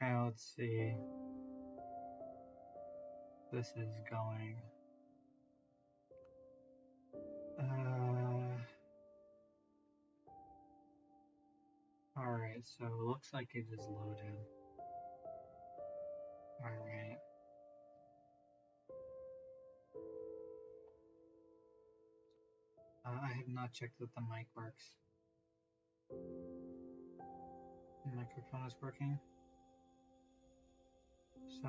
Okay, let's see. This is going. Alright, so it looks like it is loaded. Alright. I have not checked that the mic works. The microphone is working. So,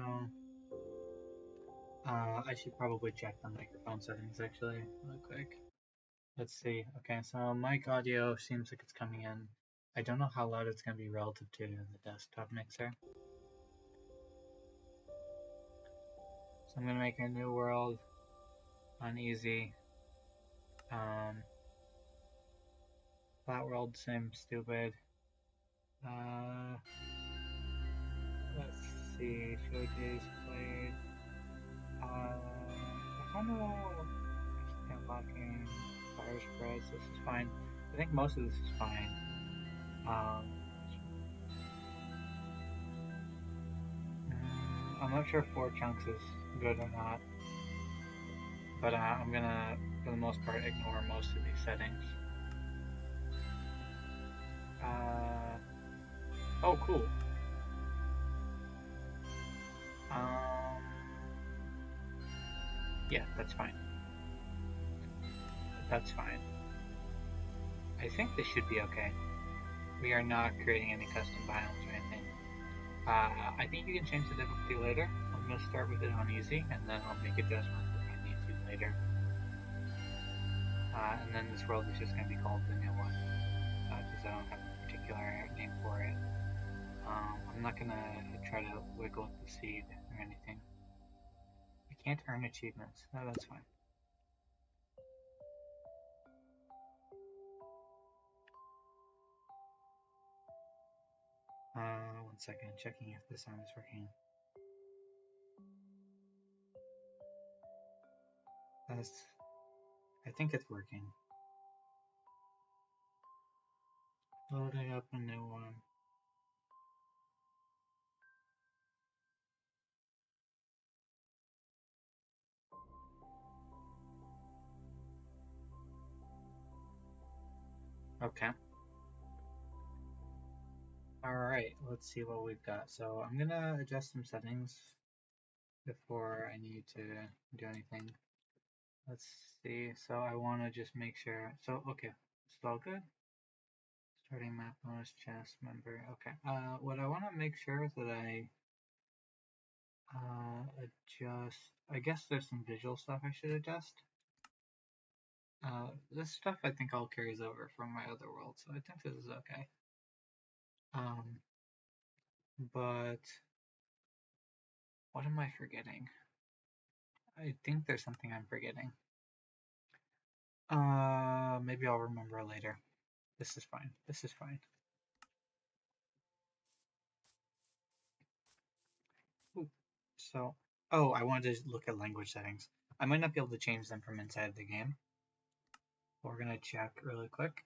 I should probably check the microphone settings actually, real quick. Let's see. Okay, so mic audio seems like it's coming in. I don't know how loud it's going to be relative to the desktop mixer. So I'm going to make a new world on easy. Flat world seems stupid. Let's see. Show days played. I don't know. Unlocking fire spreads. This is fine. I think most of this is fine. I'm not sure if 4 chunks is good or not, but I'm gonna, for the most part, ignore most of these settings. Oh, cool. Yeah, that's fine. That's fine. I think this should be okay. We are not creating any custom biomes or anything. I think you can change the difficulty later. I'm going to start with it on easy, and then I'll make adjustments if I need to later. And then this world is just going to be called the new one, because I don't have a particular name for it. I'm not going to try to wiggle the seed or anything. I can't earn achievements. No, that's fine. One second, checking if the sound is working. I think it's working. Loading up a new one. Okay. Alright, let's see what we've got. So I'm gonna adjust some settings before I need to do anything. Let's see. So I want to just make sure. So, okay, it's all good. Starting map bonus chest member. Okay. What I want to make sure is that I adjust. I guess there's some visual stuff I should adjust. This stuff I think all carries over from my other world, so I think this is okay. But what am I forgetting? I think there's something I'm forgetting. Maybe I'll remember later. This is fine. This is fine. Ooh. So, oh, I wanted to look at language settings. I might not be able to change them from inside the game. We're gonna check really quick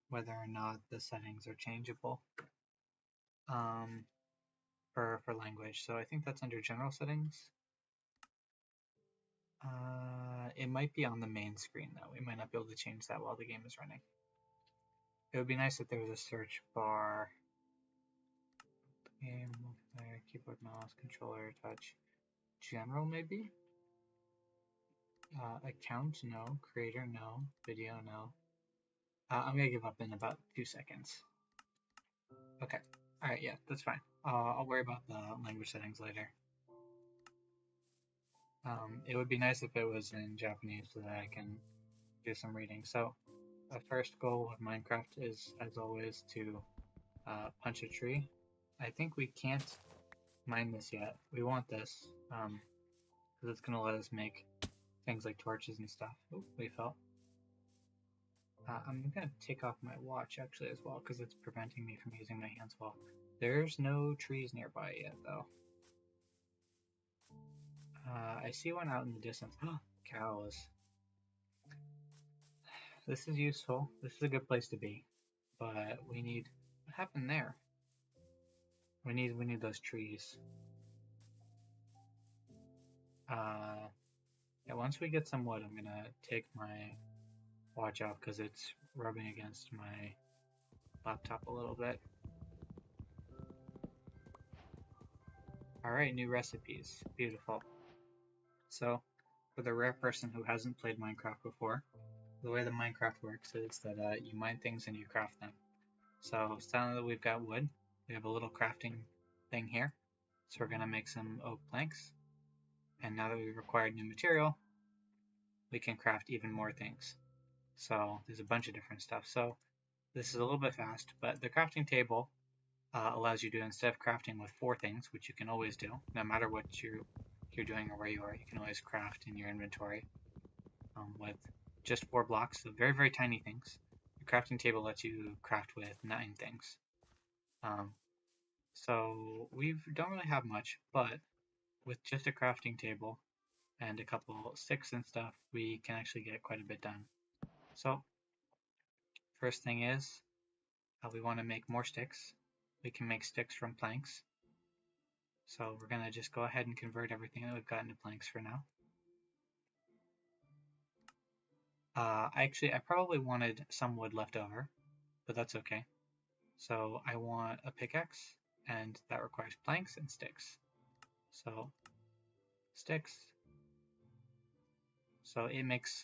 whether or not the settings are changeable for language. So I think that's under general settings. It might be on the main screen though. We might not be able to change that while the game is running. It would be nice if there was a search bar. Game, multiplayer, keyboard, mouse, controller, touch. General maybe? Account, no. Creator, no. Video, no. I'm gonna give up in about 2 seconds. Okay. Alright, yeah, that's fine. I'll worry about the language settings later. It would be nice if it was in Japanese so that I can do some reading. So, the first goal of Minecraft is, as always, to punch a tree. I think we can't mine this yet. We want this, because it's going to let us make things like torches and stuff. Oh, we fell. I'm going to take off my watch, actually, as well, because it's preventing me from using my hands well. There's no trees nearby yet, though. I see one out in the distance. Cows. This is useful. This is a good place to be. But we need What happened there? We need those trees. Yeah, once we get some wood, I'm gonna take my watch out because it's rubbing against my laptop a little bit. Alright, new recipes. Beautiful. So, for the rare person who hasn't played Minecraft before, the way that Minecraft works is that you mine things and you craft them. So, now that we've got wood, we have a little crafting thing here. So we're going to make some oak planks. And now that we've acquired new material, we can craft even more things. So there's a bunch of different stuff. So this is a little bit fast, but the crafting table allows you to, instead of crafting with 4 things, which you can always do, no matter what you're doing or where you are, you can always craft in your inventory with just 4 blocks, so very, very tiny things. The crafting table lets you craft with 9 things. So we don't really have much, but with just a crafting table and a couple sticks and stuff, we can actually get quite a bit done. So first thing is, we want to make more sticks. We can make sticks from planks. So we're going to just go ahead and convert everything that we've got into planks for now. I probably wanted some wood left over, but that's okay. So I want a pickaxe, and that requires planks and sticks. So sticks. So it makes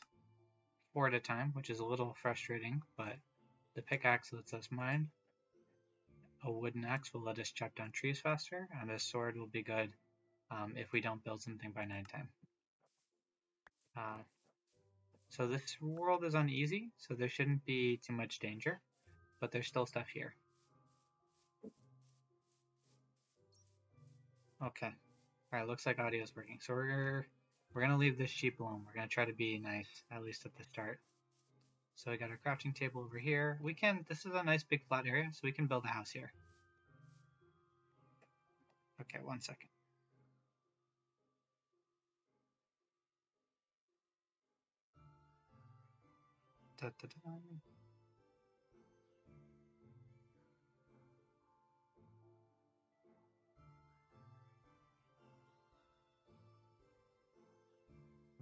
4 at a time, which is a little frustrating, but the pickaxe lets us mine. A wooden axe will let us chop down trees faster, and a sword will be good if we don't build something by nighttime. So this world is on easy, so there shouldn't be too much danger, but there's still stuff here. Okay. Alright, looks like audio is working. So we're gonna leave this sheep alone. We're gonna try to be nice, at least at the start. So we got our crafting table over here. This is a nice big flat area, so we can build a house here. Okay, 1 second. Da, da, da.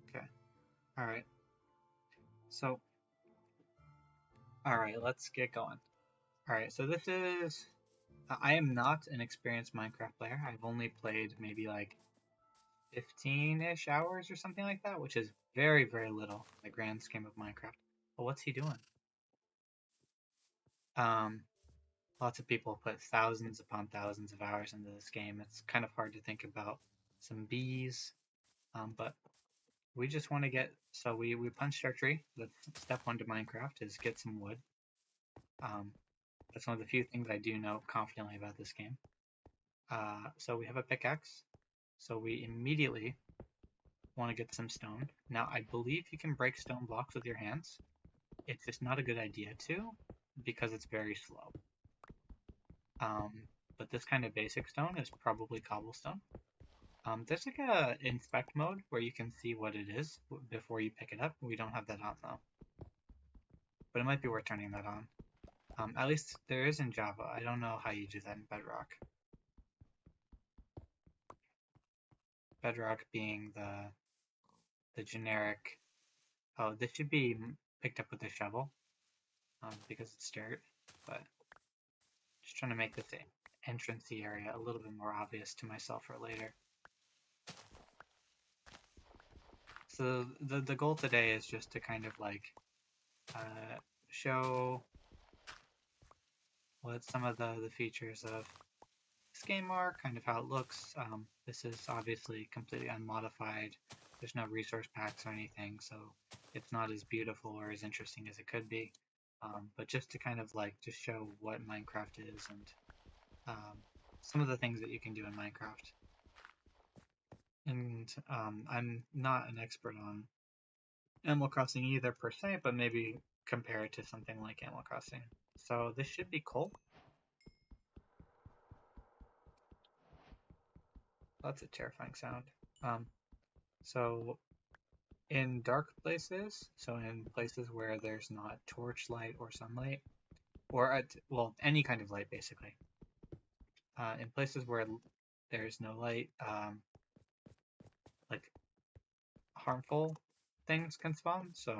Okay. Alright. So, alright, let's get going. Alright, so this is... I am not an experienced Minecraft player. I've only played maybe like 15-ish hours or something like that, which is very, very little in the grand scheme of Minecraft. But what's he doing? Lots of people put thousands upon thousands of hours into this game. It's kind of hard to think about some bees, but we just want to get, so we punched our tree. That's step 1 to Minecraft, is get some wood. That's one of the few things I do know confidently about this game. So we have a pickaxe, so we immediately want to get some stone. Now I believe you can break stone blocks with your hands. It's just not a good idea to, because it's very slow. But this kind of basic stone is probably cobblestone. There's like a inspect mode where you can see what it is before you pick it up. We don't have that on though. But it might be worth turning that on. At least there is in Java. I don't know how you do that in Bedrock. Bedrock being the generic... Oh, this should be picked up with a shovel because it's dirt, but just trying to make this entrancey area a little bit more obvious to myself for later. So the goal today is just to kind of like show what some of the features of this game are, kind of how it looks. This is obviously completely unmodified. There's no resource packs or anything, so it's not as beautiful or as interesting as it could be. But just to kind of like just show what Minecraft is and some of the things that you can do in Minecraft. And I'm not an expert on Animal Crossing either per se, but maybe compare it to something like Animal Crossing. So this should be cool. That's a terrifying sound. So in dark places, so in places where there's not torchlight or sunlight, or at, well, any kind of light basically. In places where there's no light, like harmful things can spawn. So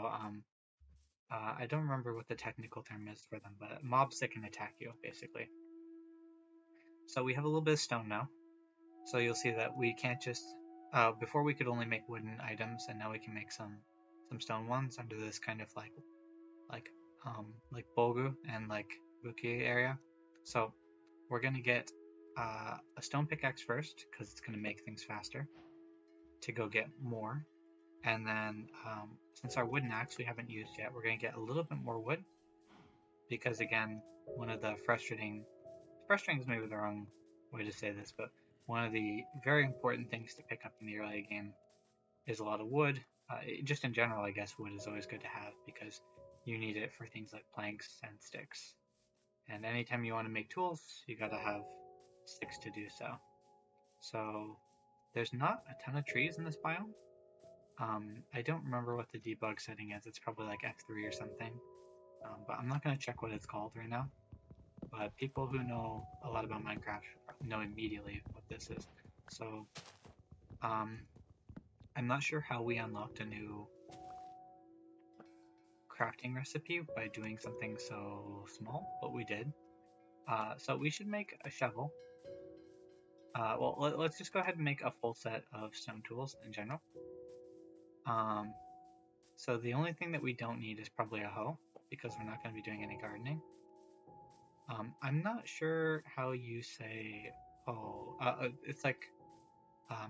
I don't remember what the technical term is for them, but mobs that can attack you basically. So we have a little bit of stone now. So you'll see that we can't just before we could only make wooden items, and now we can make some stone ones under this kind of like Bolgu and like Buki area. So we're gonna get a stone pickaxe first because it's gonna make things faster to go get more, and then since our wooden axe we haven't used yet, we're gonna get a little bit more wood because again, one of the frustrating is maybe the wrong way to say this, but one of the very important things to pick up in the early game is a lot of wood. Just in general, I guess wood is always good to have because you need it for things like planks and sticks. And anytime you want to make tools, you gotta have sticks to do so. So there's not a ton of trees in this biome. I don't remember what the debug setting is. It's probably like F3 or something. But I'm not gonna check what it's called right now. But people who know a lot about Minecraft know immediately what this is. So, I'm not sure how we unlocked a new crafting recipe by doing something so small, but we did. So we should make a shovel. Well, let's just go ahead and make a full set of stone tools in general. So the only thing that we don't need is probably a hoe, because we're not going to be doing any gardening. I'm not sure how you say hoe. It's like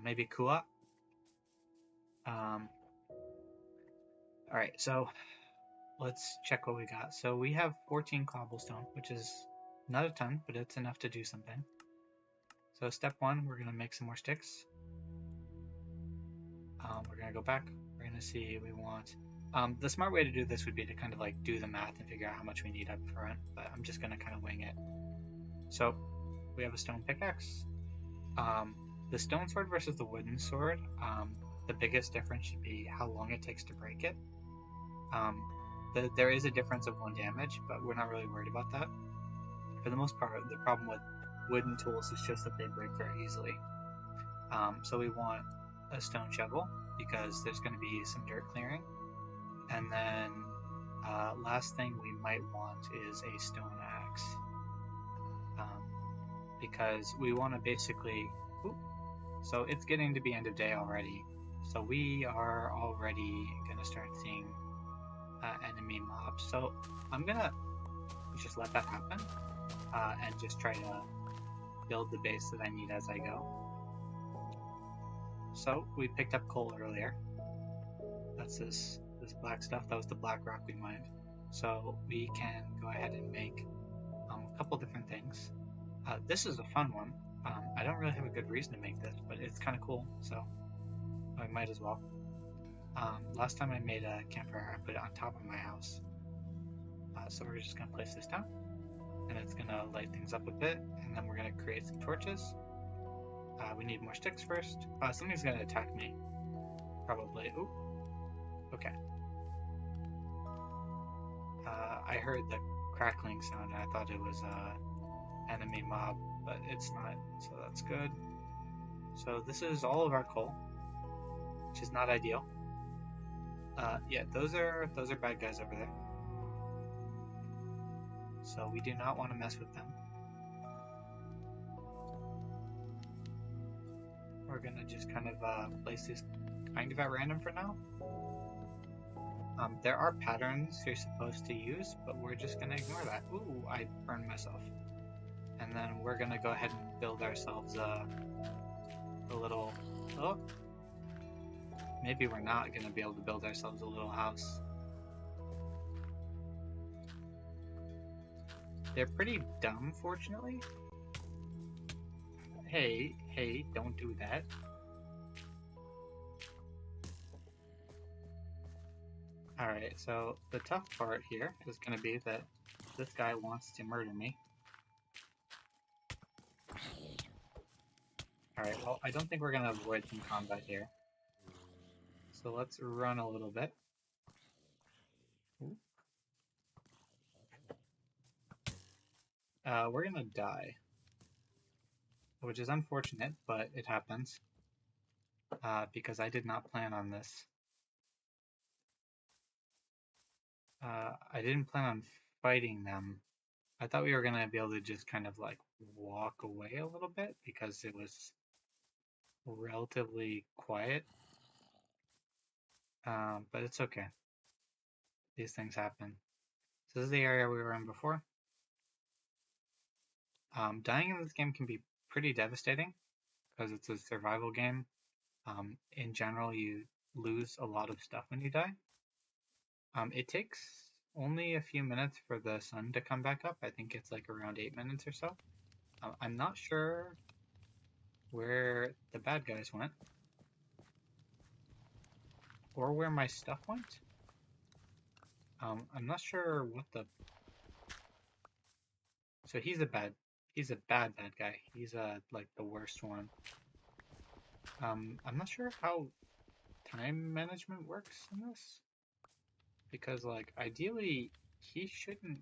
maybe kua. Alright, so let's check what we got. So we have 14 cobblestone, which is not a ton, but it's enough to do something. So step one, we're going to make some more sticks. We're going to go back. We're going to see we want... the smart way to do this would be to kind of like do the math and figure out how much we need up front, but I'm just going to kind of wing it. So we have a stone pickaxe. The stone sword versus the wooden sword, the biggest difference should be how long it takes to break it. There is a difference of 1 damage, but we're not really worried about that. For the most part, the problem with wooden tools is just that they break very easily. So we want a stone shovel because there's going to be some dirt clearing. And then last thing we might want is a stone axe. Because we want to basically... So it's getting to be end of day already. So we are already going to start seeing enemy mobs. So I'm going to just let that happen and just try to build the base that I need as I go. So we picked up coal earlier. That's this black stuff. That was the black rock we mined. So we can go ahead and make a couple different things. This is a fun one. I don't really have a good reason to make this, but it's kind of cool, so I might as well. Last time I made a campfire, I put it on top of my house. So we're just going to place this down, and it's going to light things up a bit, and then we're going to create some torches. We need more sticks first. Something's going to attack me, probably. Ooh, okay. I heard the crackling sound, and I thought it was enemy mob, but it's not, so that's good. So this is all of our coal, which is not ideal. Yeah, those are bad guys over there. So we do not want to mess with them. We're gonna just kind of place these kind of at random for now. There are patterns you're supposed to use, but we're just gonna ignore that. Ooh, I burned myself. And then we're gonna go ahead and build ourselves a little... Oh, maybe we're not gonna be able to build ourselves a little house. They're pretty dumb, fortunately. Hey, don't do that. Alright, so the tough part here is gonna be that this guy wants to murder me. Alright, well, I don't think we're gonna avoid some combat here. So let's run a little bit. Ooh. we're gonna die, which is unfortunate, but it happens, because I did not plan on this. I didn't plan on fighting them. I thought we were gonna be able to just kind of like walk away a little bit because it was relatively quiet. But it's okay. These things happen. So this is the area we were in before. Dying in this game can be pretty devastating because it's a survival game. In general, you lose a lot of stuff when you die. It takes only a few minutes for the sun to come back up. I think it's like around 8 minutes or so. I'm not sure where the bad guys went or where my stuff went. I'm not sure what the... So he's a bad guy. He's like the worst one. I'm not sure how time management works in this, because like ideally he shouldn't,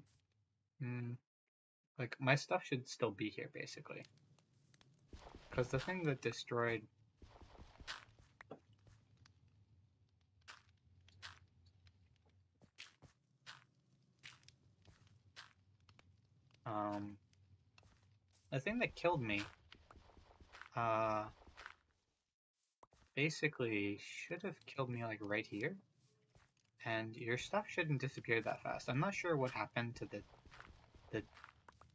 like my stuff should still be here basically, because the thing that destroyed the thing that killed me basically should have killed me like right here, and your stuff shouldn't disappear that fast. I'm not sure what happened to the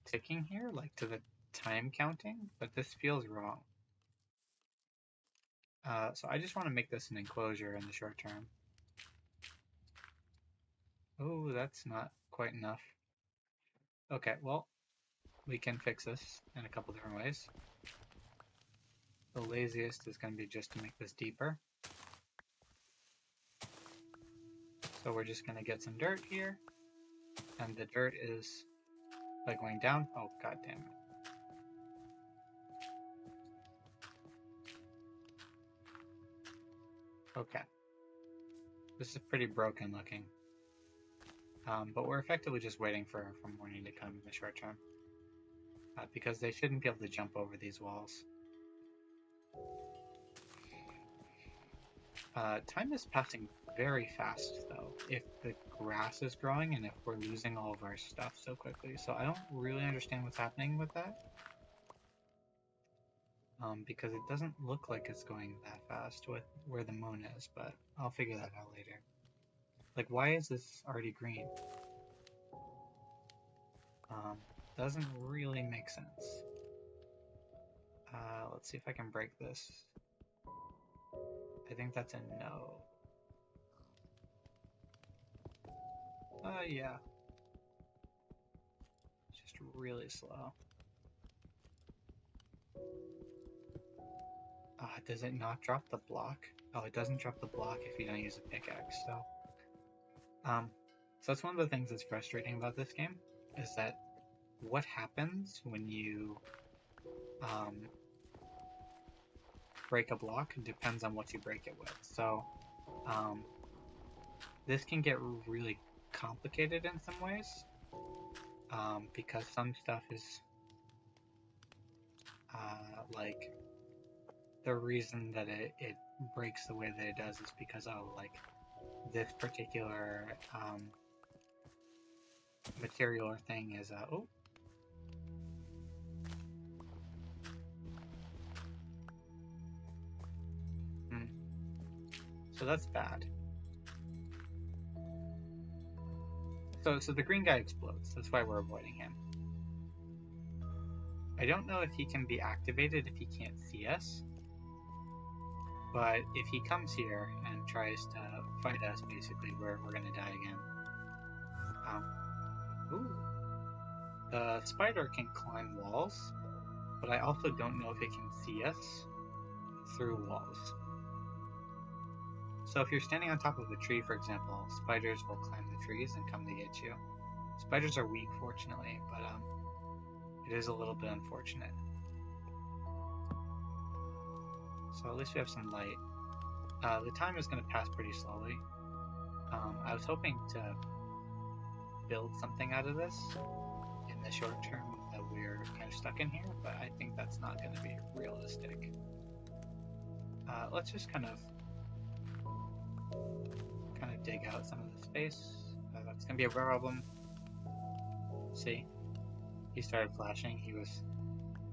ticking here, like to the time counting, but this feels wrong. So I just want to make this an enclosure in the short term. Oh, that's not quite enough. Okay, well, we can fix this in a couple different ways. The laziest is going to be just to make this deeper. So we're just going to get some dirt here, and the dirt is like going down. Oh, god damn it. Okay. This is pretty broken looking. But we're effectively just waiting for morning to come in the short term. Because they shouldn't be able to jump over these walls. Time is passing very fast, though, if the grass is growing and if we're losing all of our stuff so quickly. So I don't really understand what's happening with that. Because it doesn't look like it's going that fast with where the moon is, but I'll figure that out later. Like, why is this already green? Doesn't really make sense. Let's see if I can break this. I think that's a no. Yeah. It's just really slow. Does it not drop the block? Oh, it doesn't drop the block if you don't use a pickaxe, so... So that's one of the things that's frustrating about this game, is that what happens when you break a block depends on what you break it with. So this can get really complicated in some ways, because some stuff is like the reason that it breaks the way that it does is because, oh, like this particular material or thing is oh. So that's bad. So the green guy explodes. That's why we're avoiding him. I don't know if he can be activated if he can't see us. But if he comes here and tries to fight us, basically, we're gonna die again. Ooh. The spider can climb walls, but I also don't know if it can see us through walls. So if you're standing on top of a tree, for example, spiders will climb the trees and come to get you. Spiders are weak, fortunately, but it is a little bit unfortunate. So at least we have some light. The time is going to pass pretty slowly. I was hoping to build something out of this in the short term that we're kind of stuck in here, but I think that's not going to be realistic. Let's just kind of dig out some of the space. That's going to be a problem. See? He started flashing. He was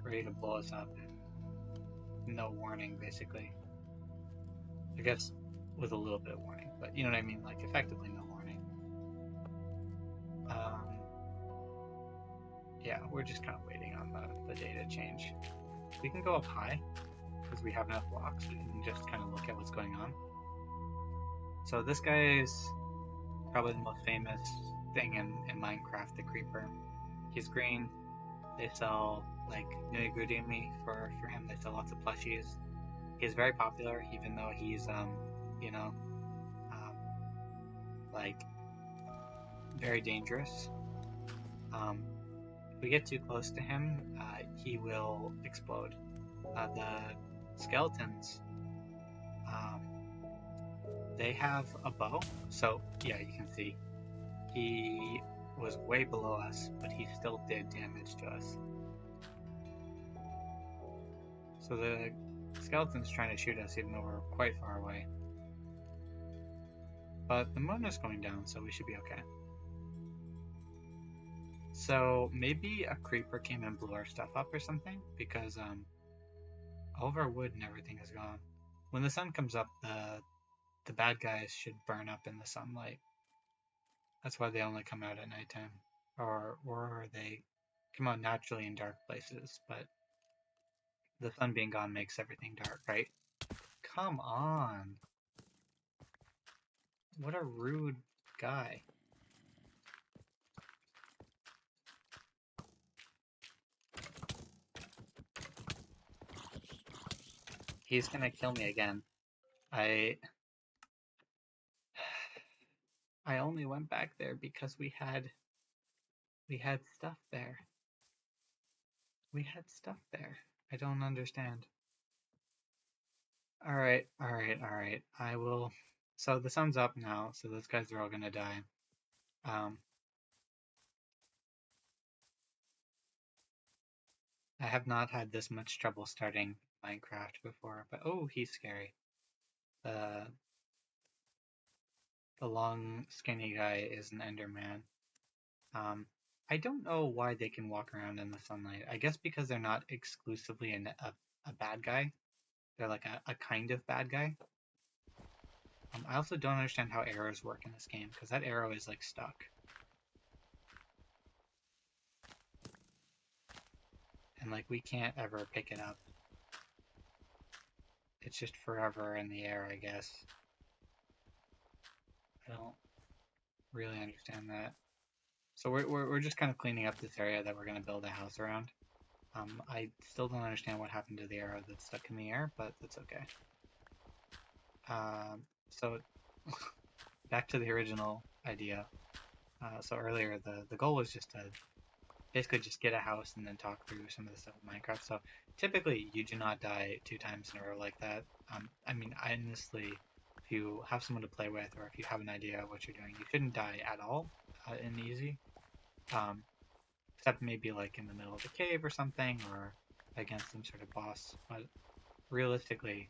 ready to blow us up. No warning, basically. I guess with a little bit of warning, but you know what I mean? Like, effectively no warning. Yeah, we're just kind of waiting on the day to change. We can go up high, because we have enough blocks. We can just kind of look at what's going on. So this guy is probably the most famous thing in Minecraft, the Creeper. He's green. They sell, like, Nuyagudimi for him. They sell lots of plushies. He's very popular, even though he's, like, very dangerous. If we get too close to him, he will explode. The skeletons, they have a bow, so yeah, you can see he was way below us, but he still did damage to us. So the skeleton's trying to shoot us even though we're quite far away. But the moon is going down, so we should be okay. So maybe a creeper came and blew our stuff up or something, because all of our wood and everything is gone. When the sun comes up, the bad guys should burn up in the sunlight. That's why they only come out at nighttime. Or they come out naturally in dark places, but the sun being gone makes everything dark, right? Come on! What a rude guy. He's gonna kill me again. I only went back there because we had stuff there. We had stuff there. I don't understand. Alright. I will... So the sun's up now, so those guys are all gonna die. I have not had this much trouble starting Minecraft before, but oh, he's scary. The long, skinny guy is an Enderman. I don't know why they can walk around in the sunlight. I guess because they're not exclusively a bad guy. They're like a kind of bad guy. I also don't understand how arrows work in this game, because that arrow is like stuck. And like we can't ever pick it up. It's just forever in the air, I guess. I don't really understand that. So we're just kind of cleaning up this area that we're going to build a house around. I still don't understand what happened to the arrow that's stuck in the air, but that's okay. So back to the original idea. So earlier the goal was just to basically just get a house and then talk through some of the stuff in Minecraft. So typically you do not die 2 times in a row like that. I mean, honestly, if you have someone to play with or if you have an idea of what you're doing, you shouldn't die at all in easy. Except maybe like in the middle of a cave or something, or against some sort of boss. But realistically,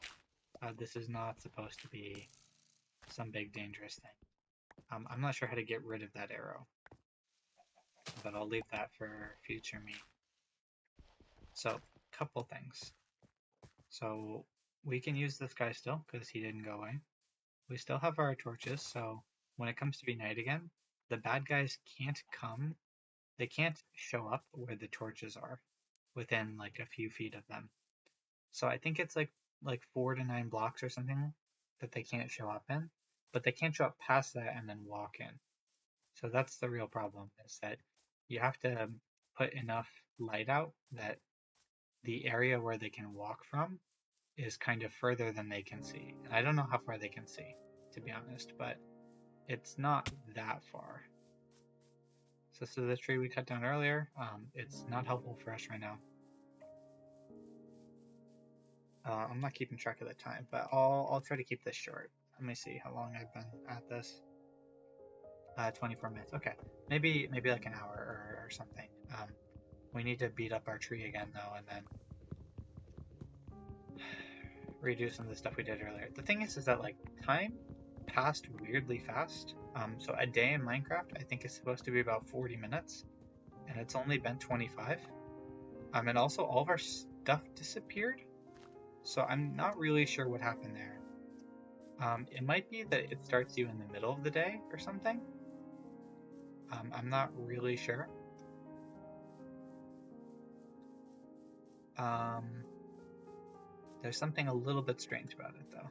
this is not supposed to be some big dangerous thing. I'm not sure how to get rid of that arrow, but I'll leave that for future me. So, couple things. So, we can use this guy still, because he didn't go away. We still have our torches, so when it comes to be night again, the bad guys can't come. They can't show up where the torches are, within like a few feet of them. So I think it's like 4 to 9 blocks or something that they can't show up in, but they can't show up past that and then walk in. So that's the real problem, is that you have to put enough light out that the area where they can walk from is kind of further than they can see. And I don't know how far they can see, to be honest, but it's not that far. So this is the tree we cut down earlier. It's not helpful for us right now. I'm not keeping track of the time, but I'll try to keep this short. Let me see how long I've been at this. 24 minutes. Okay, maybe like an hour or something. We need to beat up our tree again though, and then redo some of the stuff we did earlier. The thing is that like time passed weirdly fast. So a day in Minecraft I think is supposed to be about 40 minutes, and it's only been 25. And also all of our stuff disappeared, so I'm not really sure what happened there. It might be that it starts you in the middle of the day or something. I'm not really sure. There's something a little bit strange about it though.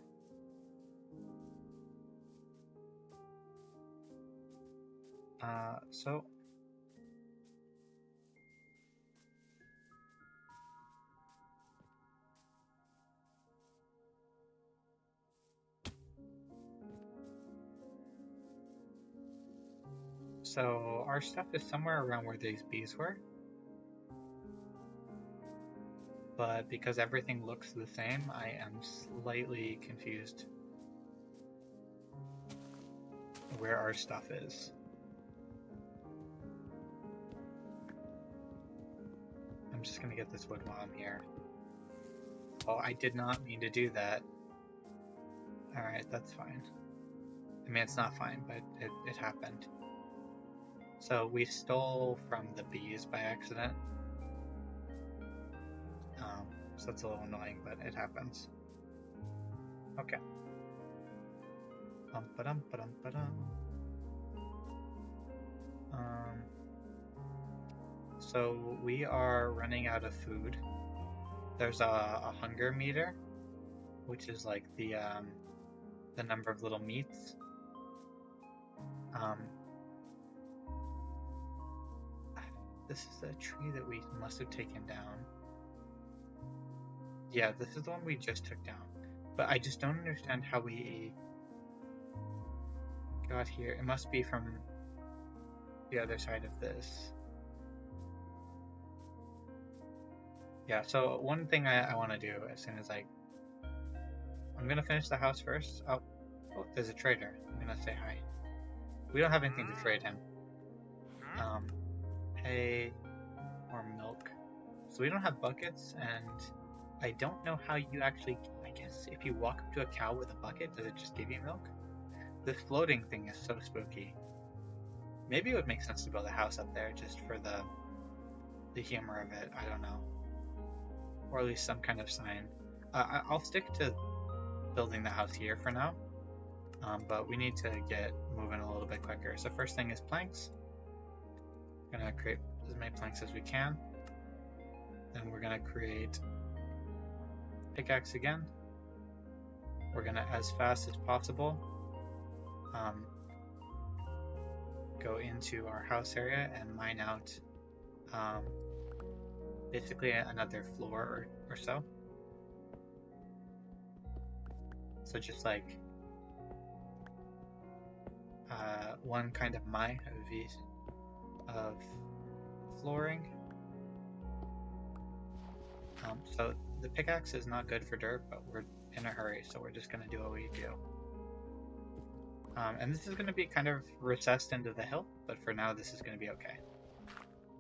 So our stuff is somewhere around where these bees were. But because everything looks the same, I am slightly confused where our stuff is. I'm just gonna get this wood while I'm here. Oh, I did not mean to do that. Alright, that's fine. I mean, it's not fine, but it happened. So we stole from the bees by accident. So that's a little annoying, but it happens. Okay. So we are running out of food. There's a hunger meter, which is like the number of little meats. This is a tree that we must have taken down. Yeah, this is the one we just took down. But I just don't understand how we got here. It must be from the other side of this. Yeah, so one thing I want to do as soon as I'm gonna finish the house first. Oh, there's a trader. I'm gonna say hi. We don't have anything to trade him. Hay or milk. So we don't have buckets, and I don't know how you actually, I guess if you walk up to a cow with a bucket, does it just give you milk? This floating thing is so spooky. Maybe it would make sense to build a house up there just for the humor of it, I don't know. Or at least some kind of sign. I'll stick to building the house here for now, but we need to get moving a little bit quicker. So first thing is planks. Gonna create as many planks as we can. Then we're gonna create pickaxe again. We're gonna, as fast as possible, go into our house area and mine out basically another floor or so. So just like one kind of mine of flooring. So the pickaxe is not good for dirt, but we're in a hurry, so we're just gonna do what we do. And this is gonna be kind of recessed into the hill, but for now this is gonna be okay.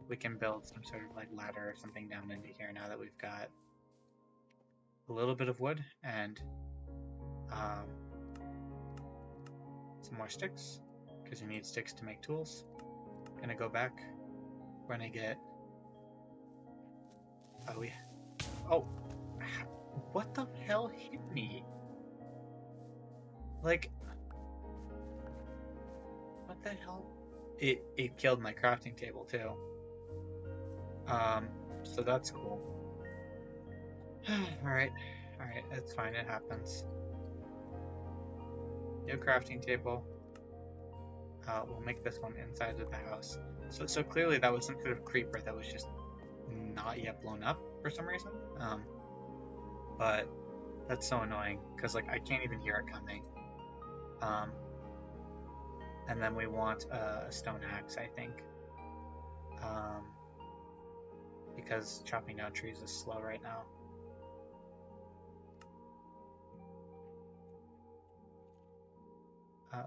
We can build some sort of like ladder or something down into here now that we've got a little bit of wood and some more sticks, because you need sticks to make tools. Gonna go back. We're gonna get. Oh, what the hell hit me? Like, what the hell? It killed my crafting table too. So that's cool. Alright, it's fine, it happens. New crafting table. We'll make this one inside of the house. So clearly that was some sort of creeper that was just not yet blown up for some reason. But that's so annoying, because like I can't even hear it coming. And then we want a stone axe, I think. Because chopping down trees is slow right now.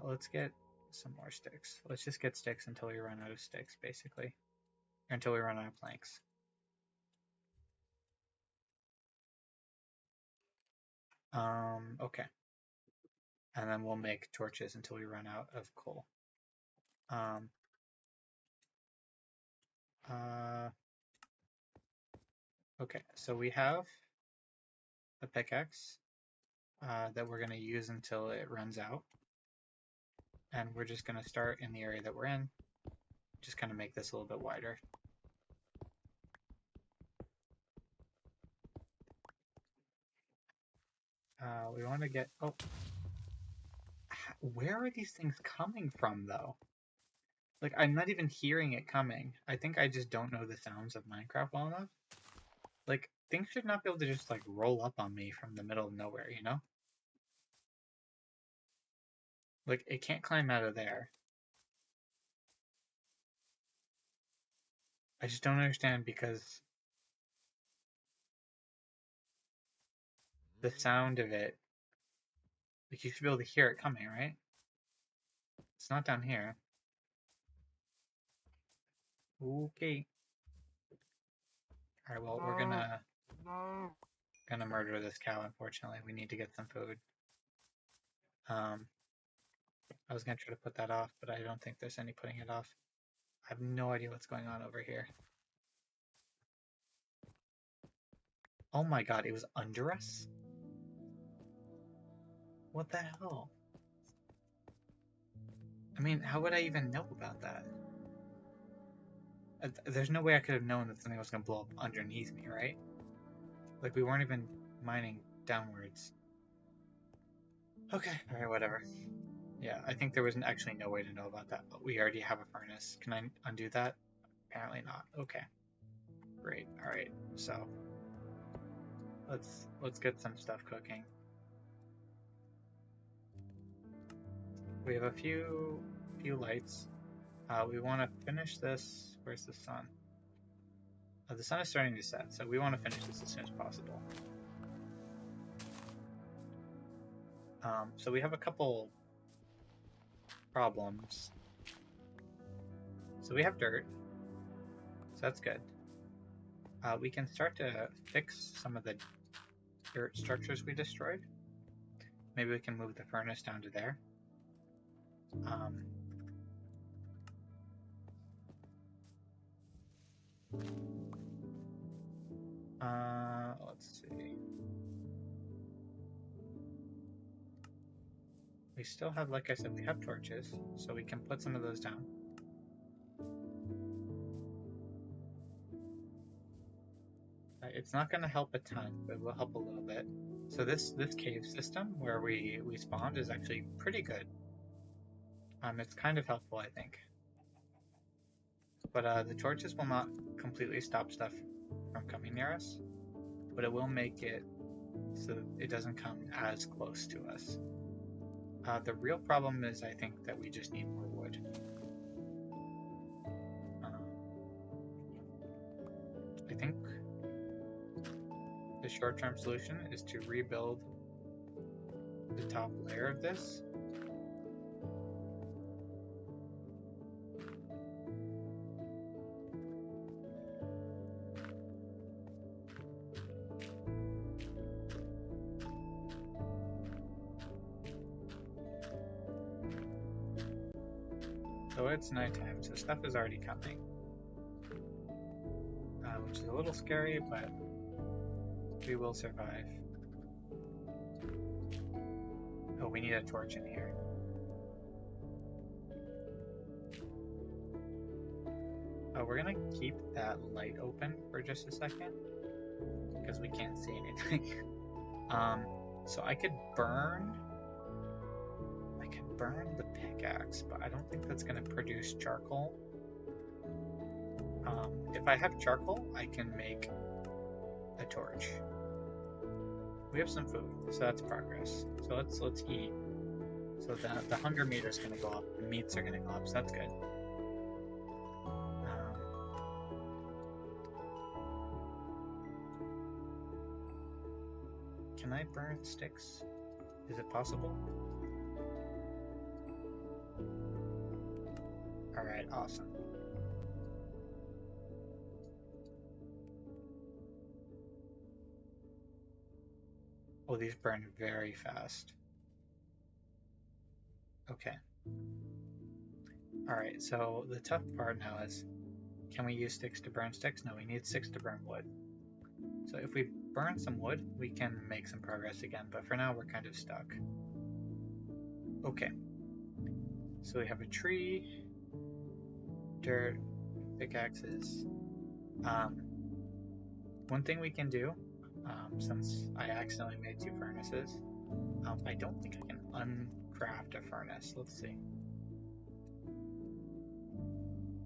Let's get some more sticks. Let's just get sticks until we run out of sticks, basically. Or until we run out of planks. Okay. And then we'll make torches until we run out of coal. Um, okay, so we have the pickaxe that we're going to use until it runs out. And we're just going to start in the area that we're in. Just kind of make this a little bit wider. We want to get, oh, where are these things coming from though? Like, I'm not even hearing it coming. I think I just don't know the sounds of Minecraft well enough. Like, things should not be able to just like roll up on me from the middle of nowhere, you know? Like, it can't climb out of there. I just don't understand because the sound of it, like, you should be able to hear it coming, right? It's not down here. Okay. Alright, well, we're gonna murder this cow, unfortunately. We need to get some food. I was gonna try to put that off, but I don't think there's any putting it off. I have no idea what's going on over here. Oh my god, it was under us? What the hell? I mean, how would I even know about that? There's no way I could have known that something was gonna blow up underneath me, right? Like, we weren't even mining downwards. Okay, alright, whatever. Yeah, I think there was actually no way to know about that, but we already have a furnace. Can I undo that? Apparently not. Okay. Great. Alright, so let's get some stuff cooking. We have a few lights. We want to finish this. Where's the sun? The sun is starting to set, so we want to finish this as soon as possible. So we have a couple problems. So we have dirt, so that's good. We can start to fix some of the dirt structures we destroyed. Maybe we can move the furnace down to there. Let's see. We still have, like I said, we have torches, so we can put some of those down. It's not going to help a ton, but it will help a little bit. So this cave system where we spawned is actually pretty good. It's kind of helpful, I think. But the torches will not completely stop stuff from coming near us, but it will make it so it doesn't come as close to us. The real problem is, I think, that we just need more wood. I think the short-term solution is to rebuild the top layer of this. So it's nighttime, so stuff is already coming. Which is a little scary, but we will survive. Oh, we need a torch in here. We're gonna keep that light open for just a second, because we can't see anything. So I could burn the pickaxe, but I don't think that's gonna produce charcoal. If I have charcoal, I can make a torch. We have some food, so that's progress. So let's eat. So the hunger meter is gonna go up, the meats are gonna go up, so that's good. Can I burn sticks? Is it possible? Alright, awesome. Oh, Well, these burn very fast. Okay. Alright, so the tough part now is, can we use sticks to burn sticks? No, we need sticks to burn wood. So if we burn some wood, we can make some progress again, but for now we're kind of stuck. Okay. So we have a tree, dirt, pickaxes. One thing we can do, since I accidentally made 2 furnaces, I don't think I can uncraft a furnace. Let's see.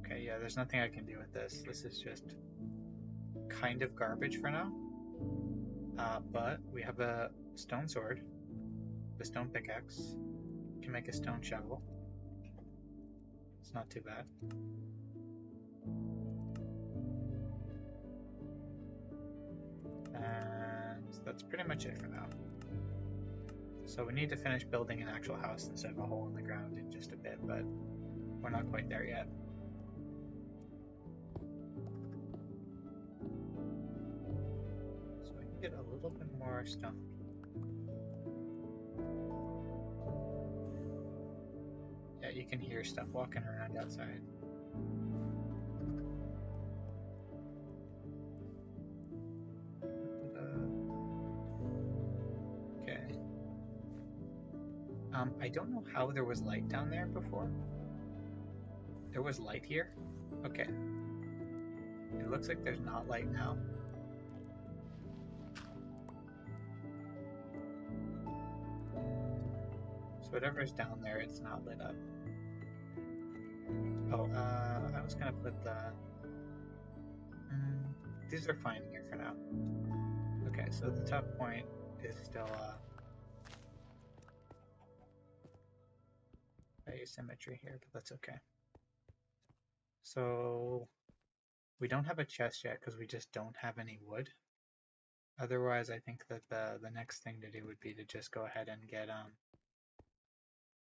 Okay, yeah, there's nothing I can do with this. This is just kind of garbage for now. But we have a stone sword, a stone pickaxe. We can make a stone shovel. It's not too bad. And that's pretty much it for now. So we need to finish building an actual house instead of a hole in the ground in just a bit, but we're not quite there yet. So we can get a little bit more stone. Yeah, you can hear stuff walking around outside. Okay. I don't know how there was light down there before. There was light here? Okay. It looks like there's not light now. So whatever's down there, it's not lit up. Oh, I was gonna put the... these are fine here for now. Okay, so the top point is still asymmetry here, but that's okay. So we don't have a chest yet because we just don't have any wood. Otherwise, I think that the next thing to do would be to just go ahead and get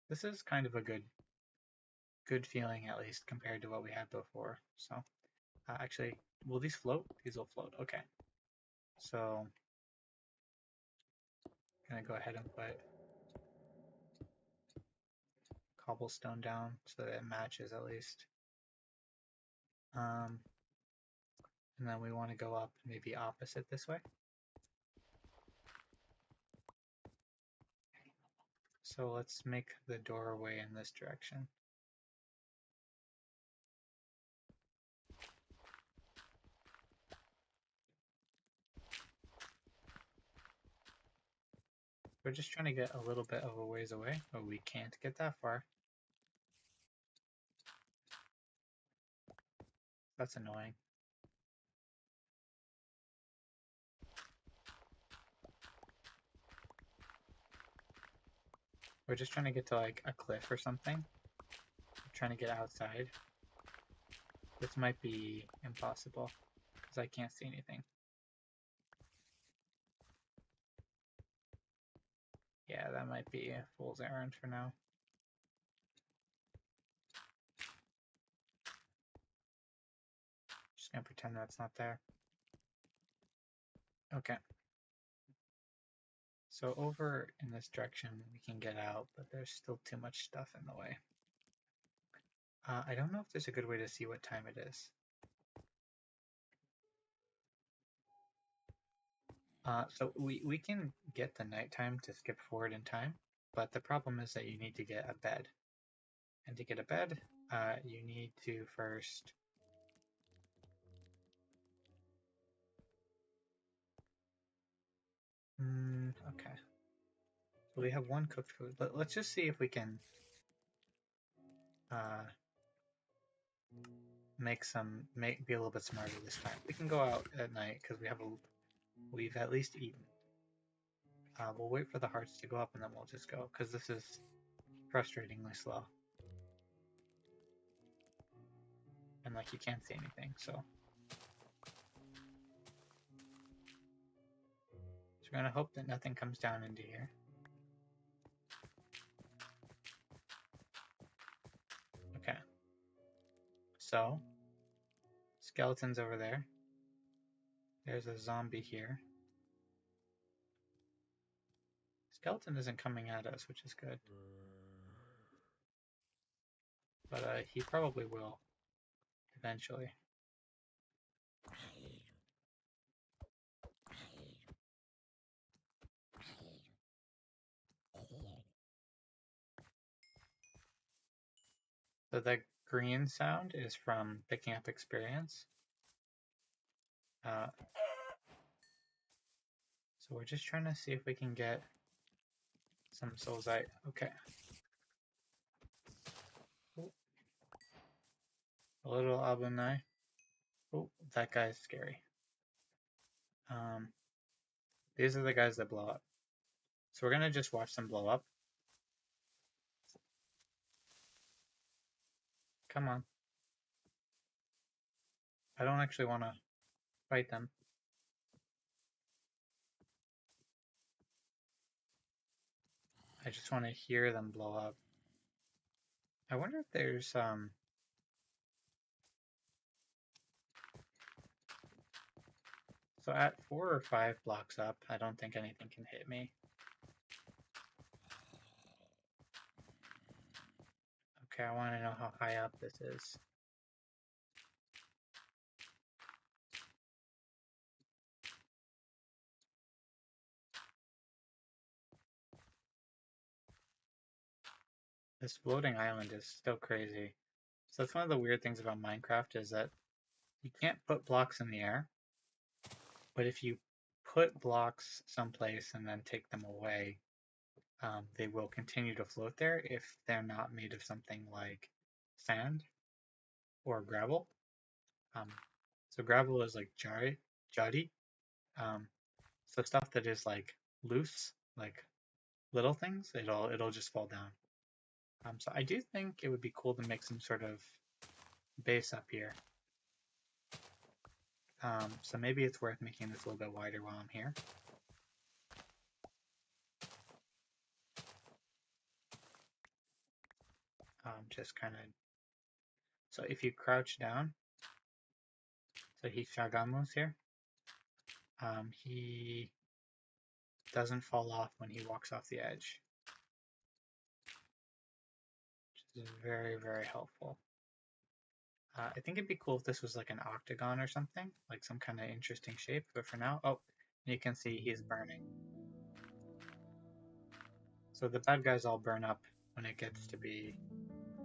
this is kind of a good feeling, at least compared to what we had before. So actually, will these float? These will float. Okay. So gonna go ahead and put cobblestone down so that it matches at least. And then we want to go up maybe opposite this way. So let's make the doorway in this direction. We're just trying to get a little bit of a ways away, but we can't get that far. That's annoying. We're just trying to get to like a cliff or something. We're trying to get outside. This might be impossible because I can't see anything. Yeah, that might be a fool's errand for now. Just gonna pretend that's not there. Okay. So over in this direction we can get out, but there's still too much stuff in the way. I don't know if there's a good way to see what time it is. So we can get the nighttime to skip forward in time, but the problem is that you need to get a bed. And to get a bed, you need to first... okay. So we have 1 cooked food. Let's just see if we can be a little bit smarter this time. We can go out at night because we've at least eaten. We'll wait for the hearts to go up and then we'll just go because this is frustratingly slow. And like you can't see anything, so. So we're gonna hope that nothing comes down into here. Okay. So, skeletons over there. There's a zombie here. skeleton isn't coming at us, which is good. But he probably will eventually. So the green sound is from picking up experience. So we're just trying to see if we can get some soulsite. Okay. Ooh. A little Abunai. Oh, that guy's scary. These are the guys that blow up. So we're gonna just watch them blow up. Come on. I don't actually want to fight them. I just want to hear them blow up. I wonder if there's So at 4 or 5 blocks up, I don't think anything can hit me. Okay, I want to know how high up this is. This floating island is still crazy. So that's one of the weird things about Minecraft is that you can't put blocks in the air, but if you put blocks someplace and then take them away, they will continue to float there if they're not made of something like sand or gravel. So gravel is like jari. So stuff that is like loose, like little things, it'll just fall down. So I do think it would be cool to make some sort of base up here. So maybe it's worth making this a little bit wider while I'm here. Just kind of, so if you crouch down, so he Shagamu's here, he doesn't fall off when he walks off the edge, which is very, very helpful. I think it'd be cool if this was like an octagon or something, like some kind of interesting shape, but for now, oh, you can see he's burning. So the bad guys all burn up when it gets to be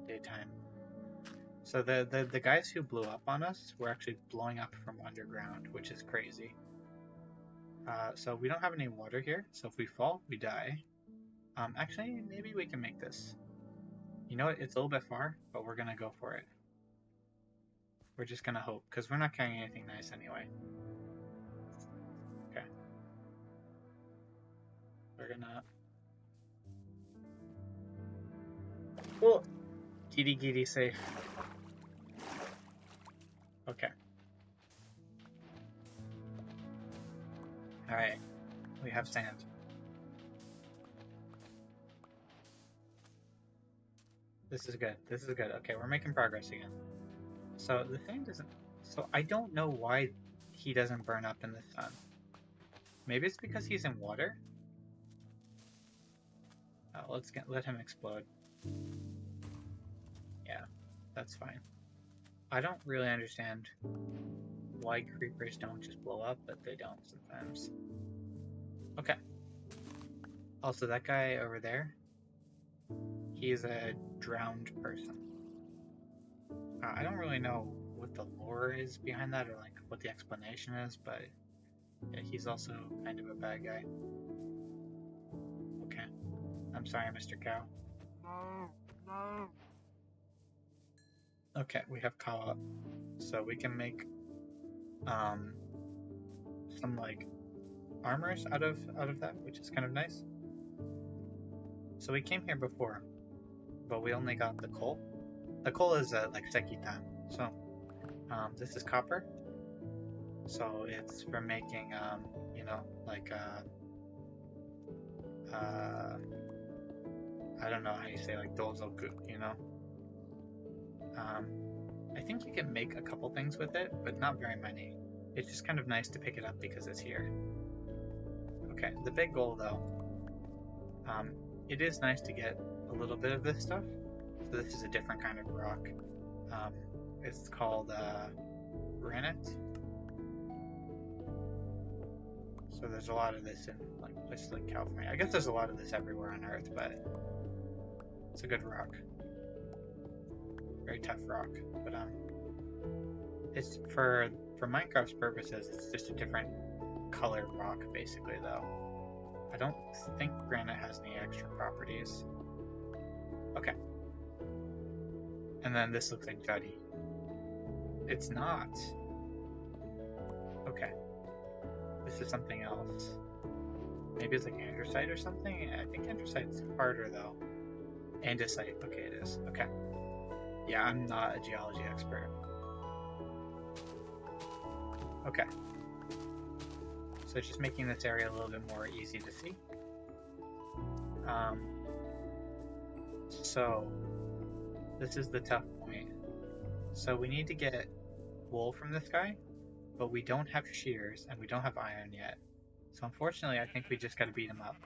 daytime. So the guys who blew up on us were actually blowing up from underground, which is crazy. So we don't have any water here, so if we fall, we die. Actually, maybe we can make this. You know what, it's a little bit far, but we're gonna go for it. We're just gonna hope, because we're not carrying anything nice anyway. Okay. We're gonna... Oh! Giddy giddy safe. Okay. Alright. We have sand. This is good. This is good. Okay, we're making progress again. So the thing doesn't... So I don't know why he doesn't burn up in the sun. Maybe it's because he's in water? Let him explode. Yeah, that's fine. I don't really understand why creepers don't just blow up, but they don't sometimes. Okay. Also, that guy over there, he's a drowned person. I don't really know what the lore is behind that or like what the explanation is, but yeah, he's also kind of a bad guy. Okay. I'm sorry, Mr. Cow. No. Okay, we have cow up. So we can make some like armors out of that, which is kind of nice. So we came here before, but we only got the coal. The coal is like sekitan. So this is copper. So it's for making you know, like I don't know how you say, like dozoku, you know. I think you can make a couple things with it, but not very many. It's just kind of nice to pick it up because it's here. Okay, the big goal though It is nice to get a little bit of this stuff. So this is a different kind of rock. It's called granite. So there's a lot of this in like places like California. I guess there's a lot of this everywhere on Earth, but it's a good rock. Very tough rock, but it's for Minecraft's purposes. It's just a different color rock, basically. Though I don't think granite has any extra properties. Okay. And then this looks like Juddy. It's not. Okay. This is something else. Maybe it's like andesite or something? I think andesite's harder though. Andesite. Okay, it is. Okay. Yeah, I'm not a geology expert. Okay. So it's just making this area a little bit more easy to see. So this is the tough point. So we need to get wool from this guy, but we don't have shears and we don't have iron yet. So unfortunately, I think we just gotta beat him up.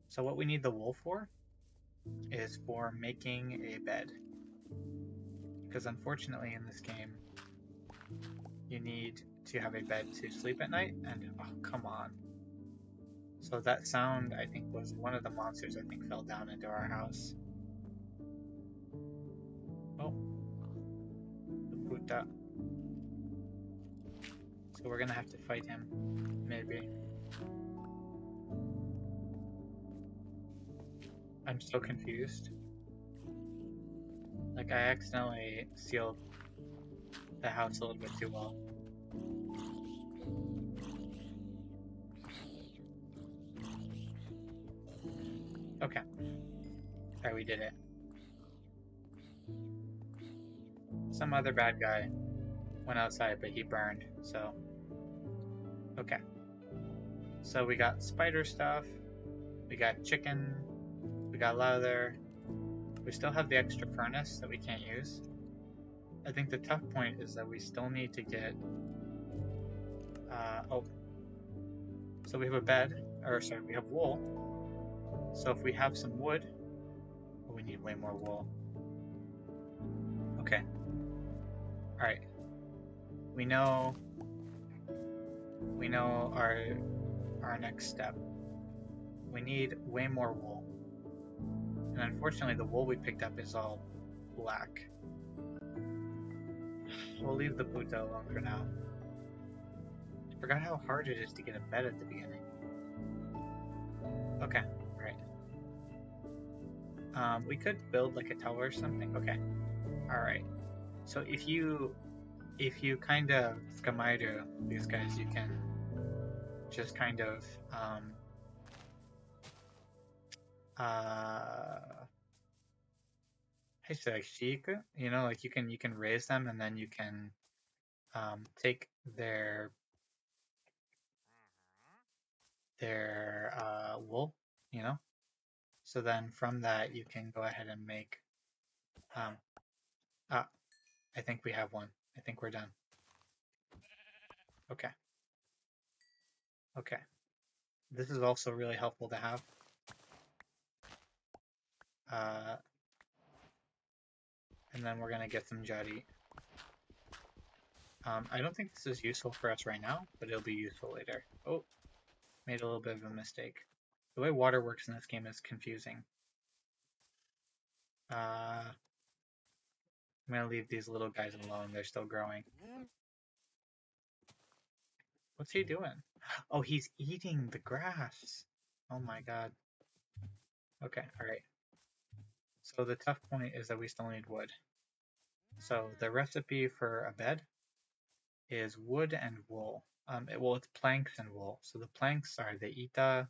So what we need the wool for is for making a bed. Because unfortunately in this game, you need to have a bed to sleep at night, and oh, come on. So that sound, I think, was one of the monsters, I think, fell down into our house. Oh. The puta. So we're gonna have to fight him, maybe. I'm so confused. Like, I accidentally sealed the house a little bit too well. Okay. Alright, we did it. Some other bad guy went outside, but he burned, so... Okay. So we got spider stuff, we got chicken, we got leather, we still have the extra furnace that we can't use. I think the tough point is that we still need to get... oh. So we have a bed, or sorry, we have wool. So if we have some wood, oh, we need way more wool. Okay. Alright. We know our next step. We need way more wool. And unfortunately the wool we picked up is all black. We'll leave the puta alone for now. I forgot how hard it is to get a bed at the beginning. Okay, right. We could build like a tower or something. Okay. Alright. So if you kind of Skamido these guys, you can just kind of you know, like you can raise them, and then you can take their wool, you know. So then from that you can go ahead and make I think we have one. I think we're done. Okay. Okay. This is also really helpful to have. And then we're gonna get some Jari. I don't think this is useful for us right now, but it'll be useful later. Oh, made a little bit of a mistake. The way water works in this game is confusing. I'm gonna leave these little guys alone, they're still growing. What's he doing? Oh, he's eating the grass. Oh my god. Okay, alright. So the tough point is that we still need wood. So the recipe for a bed is wood and wool. Well, it's planks and wool. So the planks are the ita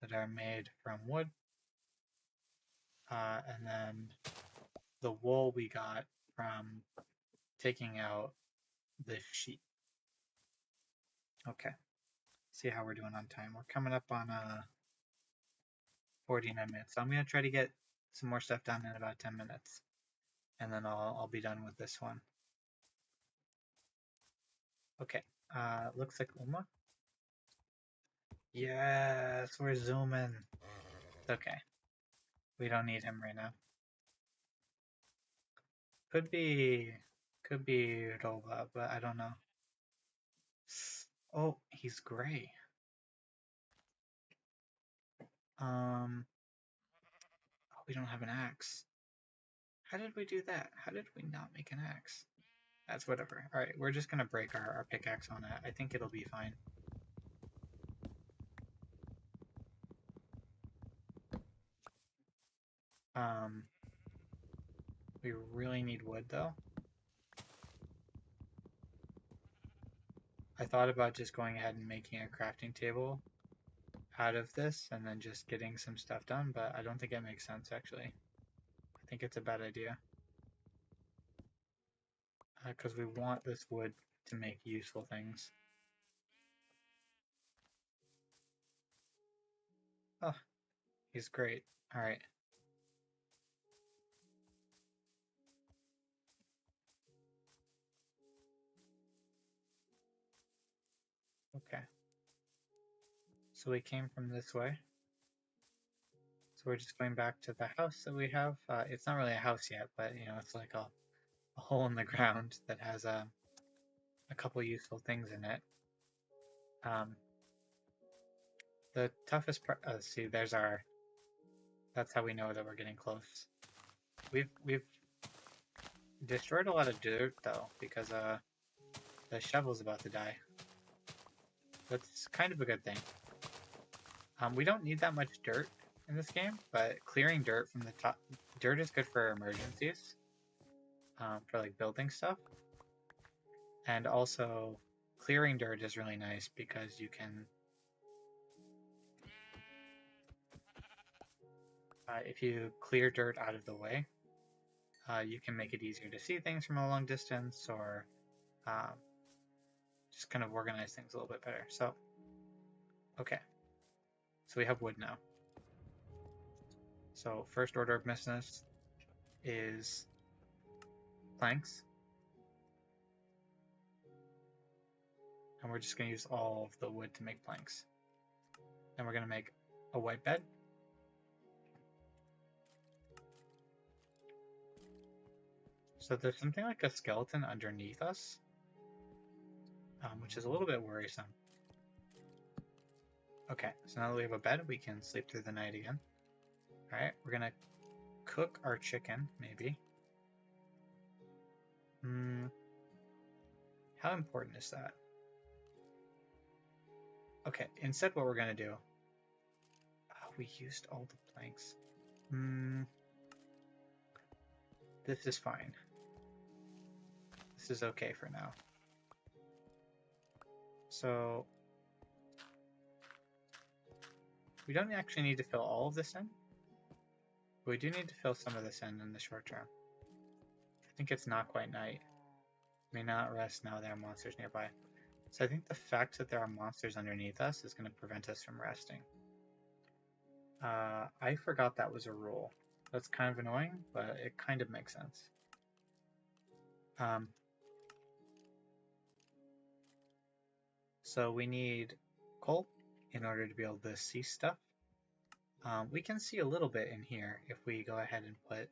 that are made from wood. And then the wool we got from taking out the sheep. Okay. See how we're doing on time. We're coming up on 49 minutes. So I'm going to try to get some more stuff done in about 10 minutes. And then I'll be done with this one. Okay. Looks like Uma. Yes, we're zooming. It's okay. We don't need him right now. Could be Roba, but I don't know. Oh, he's gray. Oh, we don't have an axe. How did we do that? How did we not make an axe? That's whatever. Alright, we're just gonna break our pickaxe on it. I think it'll be fine. We really need wood though. I thought about just going ahead and making a crafting table out of this and then just getting some stuff done, but I don't think it makes sense actually. I think it's a bad idea. Because we want this wood to make useful things. Oh, he's great. Alright. Okay. So we came from this way. So we're just going back to the house that we have. It's not really a house yet, but you know, it's like a hole in the ground that has a couple useful things in it. The toughest part, see, there's our, that's how we know that we're getting close. We've destroyed a lot of dirt though, because the shovel's about to die. That's kind of a good thing. We don't need that much dirt in this game, but clearing dirt from the top, dirt is good for emergencies, for like building stuff. And also, clearing dirt is really nice because you can, if you clear dirt out of the way, you can make it easier to see things from a long distance, or just kind of organize things a little bit better. So, okay. So we have wood now. So first order of business is planks. And we're just going to use all of the wood to make planks. Then we're going to make a white bed. So there's something like a skeleton underneath us, which is a little bit worrisome. Okay, so now that we have a bed, we can sleep through the night again. Alright, we're going to cook our chicken, maybe. How important is that? Okay, instead what we're going to do... Oh, we used all the planks. This is fine. This is okay for now. So... we don't actually need to fill all of this in. But we do need to fill some of this in the short term. I think it's not quite night. May not rest now there are monsters nearby. So I think the fact that there are monsters underneath us is going to prevent us from resting. I forgot that was a rule. That's kind of annoying, but it kind of makes sense. So we need coal in order to be able to see stuff. We can see a little bit in here if we go ahead and put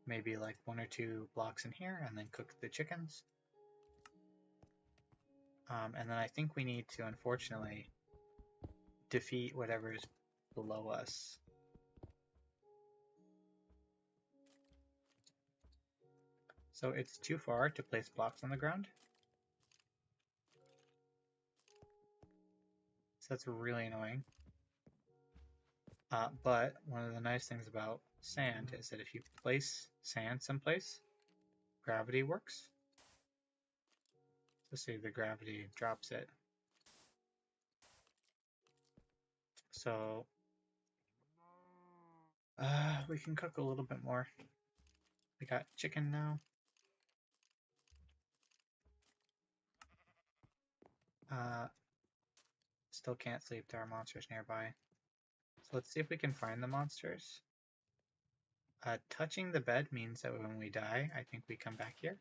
maybe like 1 or 2 blocks in here and then cook the chickens. And then I think we need to, unfortunately, defeat whatever is below us. So it's too far to place blocks on the ground. So that's really annoying. But one of the nice things about sand is that if you place sand someplace, gravity works. So say the gravity drops it. So we can cook a little bit more. We got chicken now. Still can't sleep, there are monsters nearby. So let's see if we can find the monsters. Touching the bed means that when we die, I think we come back here.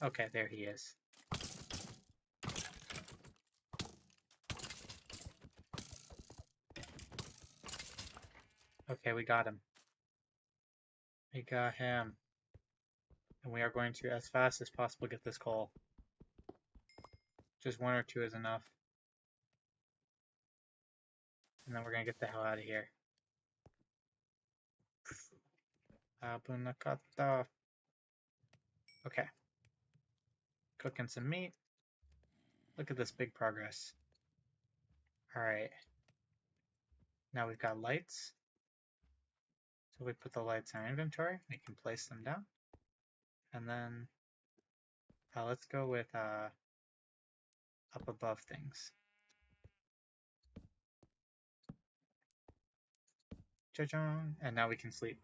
Okay, there he is. Okay, we got him. We got him. And we are going to, as fast as possible, get this coal. Just 1 or 2 is enough. And then we're going to get the hell out of here. Abunakata. Okay. Cooking some meat. Look at this big progress. Alright. Now we've got lights. So we put the lights in our inventory. We can place them down. And then let's go with up above things. Cha-chong! And now we can sleep.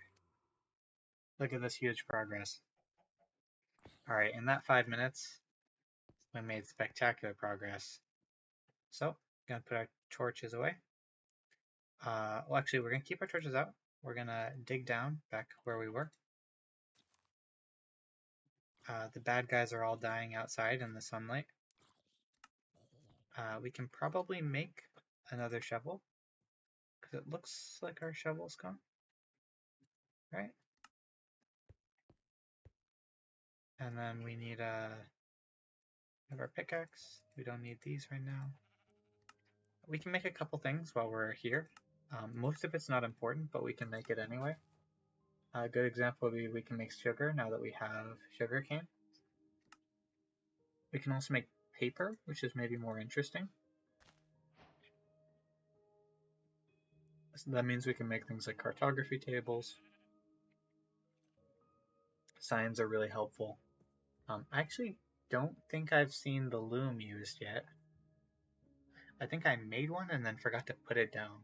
Look at this huge progress. Alright, in that 5 minutes, we made spectacular progress. So, gonna put our torches away. Well, actually, we're gonna keep our torches out. We're gonna dig down back where we were. The bad guys are all dying outside in the sunlight. We can probably make another shovel, because it looks like our shovel's gone. Right? And then we need have our pickaxe. We don't need these right now. We can make a couple things while we're here. Most of it's not important, but we can make it anyway. A good example would be we can make sugar now that we have sugarcane. We can also make paper, which is maybe more interesting. So that means we can make things like cartography tables. Signs are really helpful. I actually don't think I've seen the loom used yet. I think I made one and then forgot to put it down.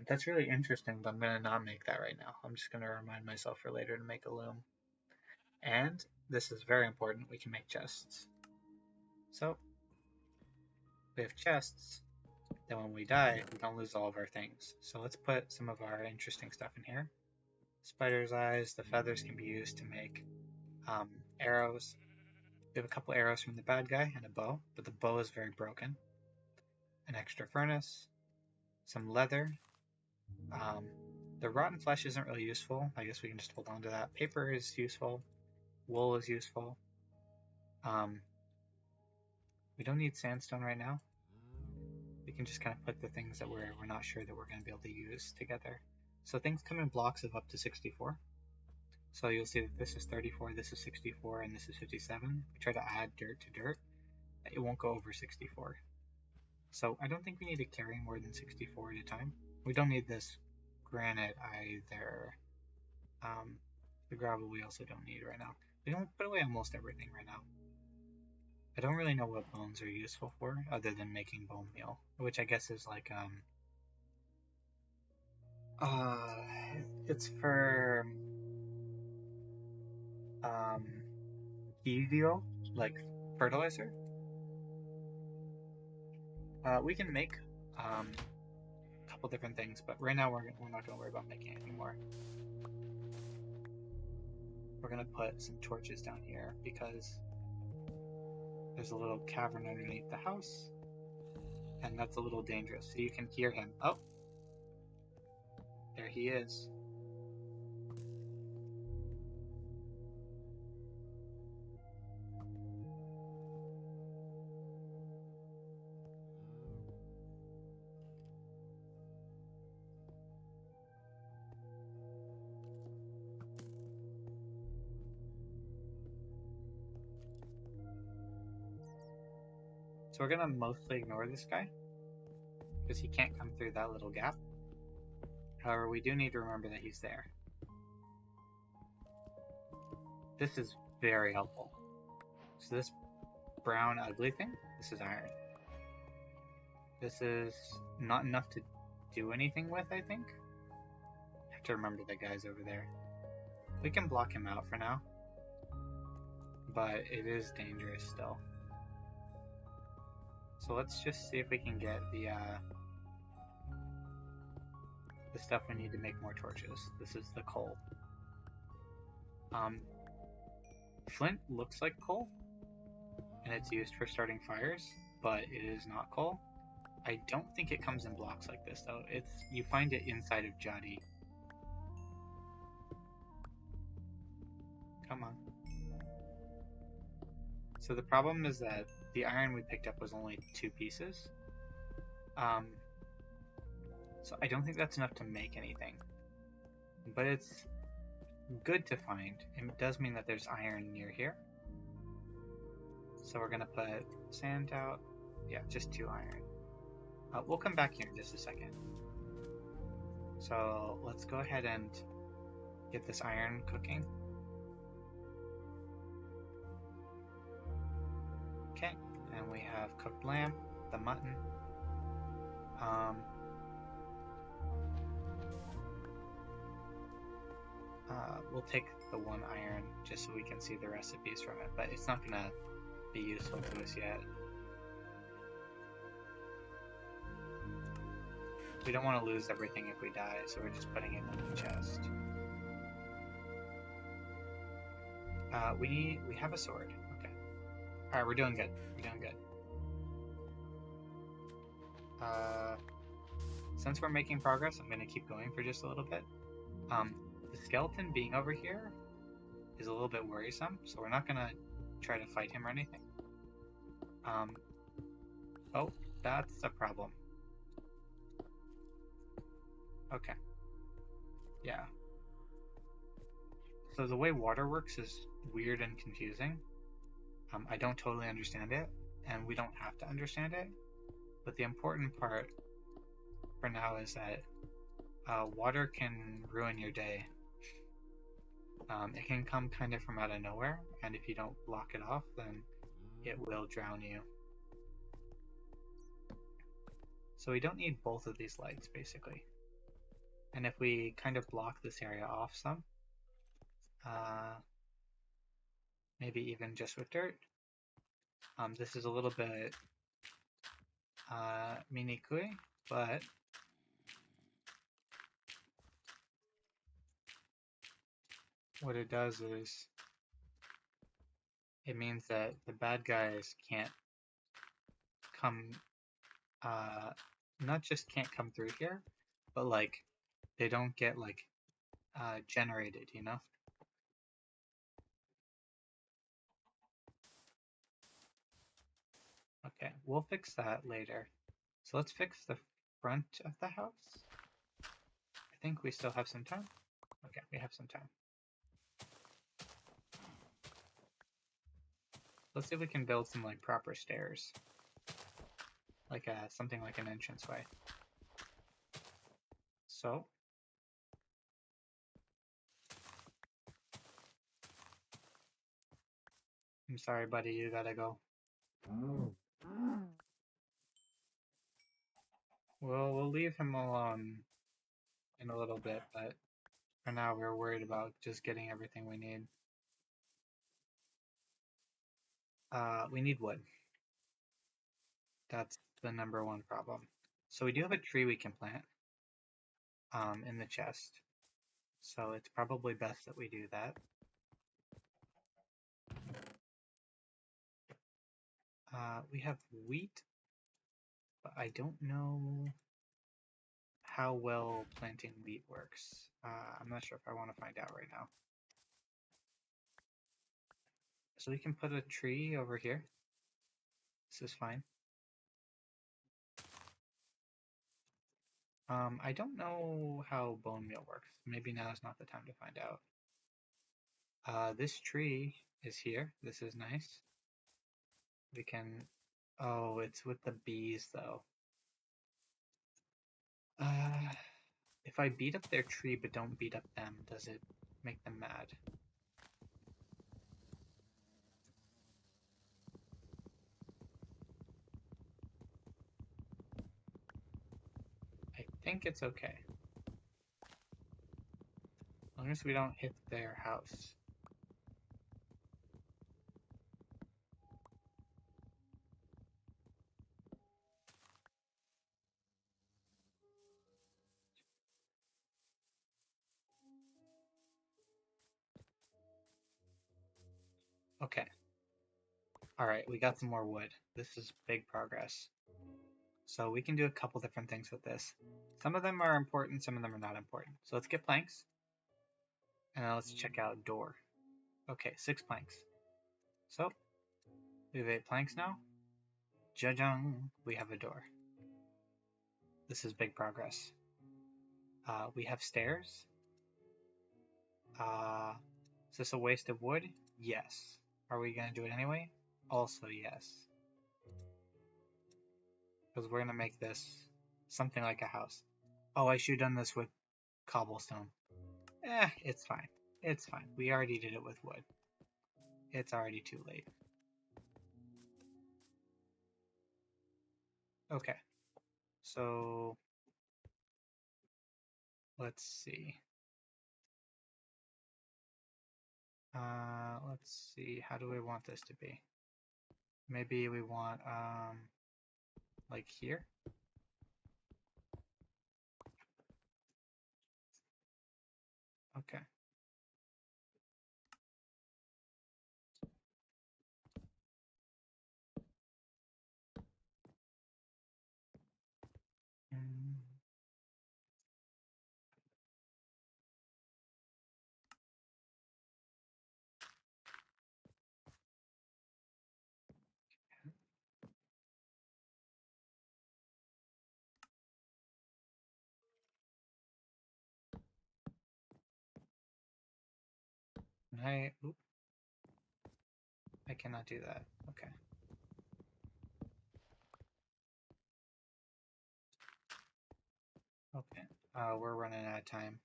That's really interesting, but I'm going to not make that right now. I'm just going to remind myself for later to make a loom. And, this is very important, we can make chests. So, we have chests, then when we die, we don't lose all of our things. So let's put some of our interesting stuff in here. Spider's eyes, the feathers can be used to make arrows. We have a couple arrows from the bad guy and a bow, but the bow is very broken. An extra furnace, some leather. The rotten flesh isn't really useful. I guess we can just hold on to that. Paper is useful. Wool is useful. We don't need sandstone right now. We can just kind of put the things that we're not sure that we're going to be able to use together. So things come in blocks of up to 64. So you'll see that this is 34, this is 64, and this is 57. We try to add dirt to dirt. It won't go over 64. So I don't think we need to carry more than 64 at a time. We don't need this granite either. The gravel we also don't need right now. We don't put away almost everything right now. I don't really know what bones are useful for, other than making bone meal, which I guess is like, it's for, Evio, like fertilizer. We can make, a couple different things, but right now we're not gonna worry about making it anymore. We're gonna put some torches down here because there's a little cavern underneath the house, and that's a little dangerous. So you can hear him. Oh, there he is. So we're gonna mostly ignore this guy because he can't come through that little gap. However, we do need to remember that he's there. This is very helpful. So this brown ugly thing, this is iron. This is not enough to do anything with, I think. I have to remember the guy's over there. We can block him out for now, but it is dangerous still. So let's just see if we can get the stuff we need to make more torches. This is the coal. Flint looks like coal, and it's used for starting fires, but it is not coal. I don't think it comes in blocks like this though. You find it inside of Jadi. Come on. So the problem is that the iron we picked up was only 2 pieces. So I don't think that's enough to make anything. But it's good to find. It does mean that there's iron near here. So we're gonna put sand out. Yeah, just 2 iron. We'll come back here in just a second. So let's go ahead and get this iron cooking. Okay, and we have cooked lamb, the mutton. We'll take the 1 iron just so we can see the recipes from it, but it's not gonna be useful to us yet. We don't want to lose everything if we die, so we're just putting it in the chest. We have a sword. Okay. Alright, we're doing good. We're doing good. Since we're making progress, I'm going to keep going for just a little bit. The skeleton being over here is a little bit worrisome, so we're not going to try to fight him or anything. Oh, that's a problem. Okay. Yeah. So the way water works is weird and confusing. I don't totally understand it, and we don't have to understand it. But the important part for now is that water can ruin your day. It can come kind of from out of nowhere, and if you don't block it off, then it will drown you. So we don't need both of these lights, basically. And if we kind of block this area off some, maybe even just with dirt, this is a little bit minikui, but what it does is it means that the bad guys can't come, not just can't come through here, but like they don't get like generated, you know? Okay, we'll fix that later. So let's fix the front of the house. I think we still have some time. Okay, we have some time. Let's see if we can build some like proper stairs. Like something like an entranceway. So I'm sorry, buddy, you gotta go. Well, we'll leave him alone in a little bit, but for now we're worried about just getting everything we need. We need wood. That's the #1 problem. So we do have a tree we can plant in the chest. So it's probably best that we do that. We have wheat, but I don't know how well planting wheat works. I'm not sure if I want to find out right now. So we can put a tree over here. This is fine. I don't know how bone meal works. Maybe now is not the time to find out. This tree is here. This is nice. We can... Oh, it's with the bees though. If I beat up their tree but don't beat up them, does it make them mad? I think it's okay. As long as we don't hit their house. Okay. Alright, we got some more wood. This is big progress. So we can do a couple different things with this. Some of them are important, some of them are not important. So let's get planks. And now let's check out door. Okay, 6 planks. So, we have 8 planks now. Jajang, we have a door. This is big progress. We have stairs. Is this a waste of wood? Yes. Are we going to do it anyway? Also yes. Because we're going to make this something like a house. Oh, I should have done this with cobblestone. It's fine. It's fine. We already did it with wood. It's already too late. Okay. So, let's see. Let's see. How do we want this to be? Maybe we want, like here? Okay. Mm. Oop, I cannot do that. Okay. Okay. We're running out of time.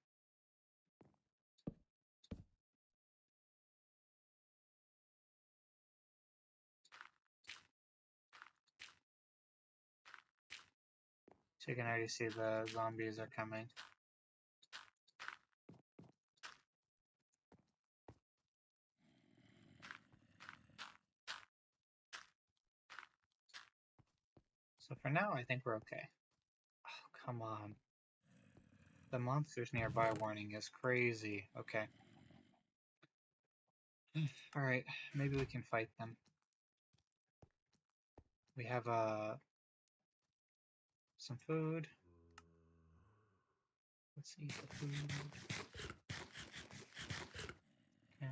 So you can already see the zombies are coming. So for now, I think we're okay. Oh, come on. The monsters nearby warning is crazy. Okay. Alright, maybe we can fight them. We have some food. Let's eat the food. Okay.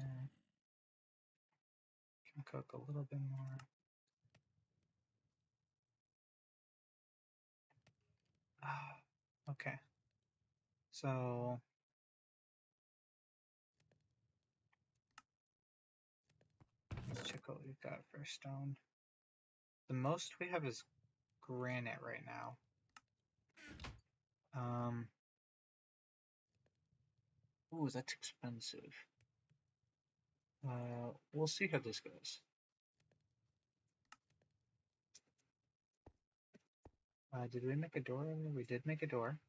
Can cook a little bit more. Okay. So let's check what we've got for stone. The most we have is granite right now. Ooh, that's expensive. We'll see how this goes. Did we make a door? We did make a door.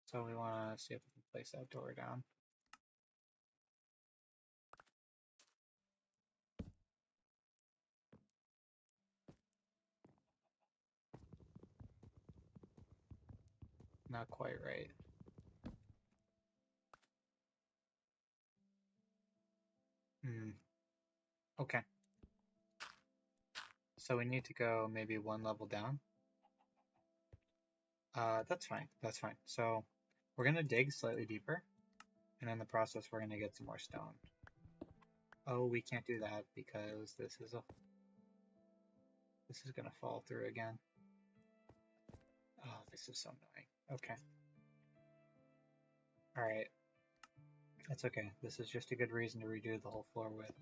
So we want to see if we can place that door down. Not quite right. Okay. So we need to go maybe one level down. That's fine. That's fine. So we're gonna dig slightly deeper, and in the process, we're gonna get some more stone. Oh, we can't do that because this is gonna fall through again. Oh, this is so annoying. Okay. All right. That's okay. This is just a good reason to redo the whole floor with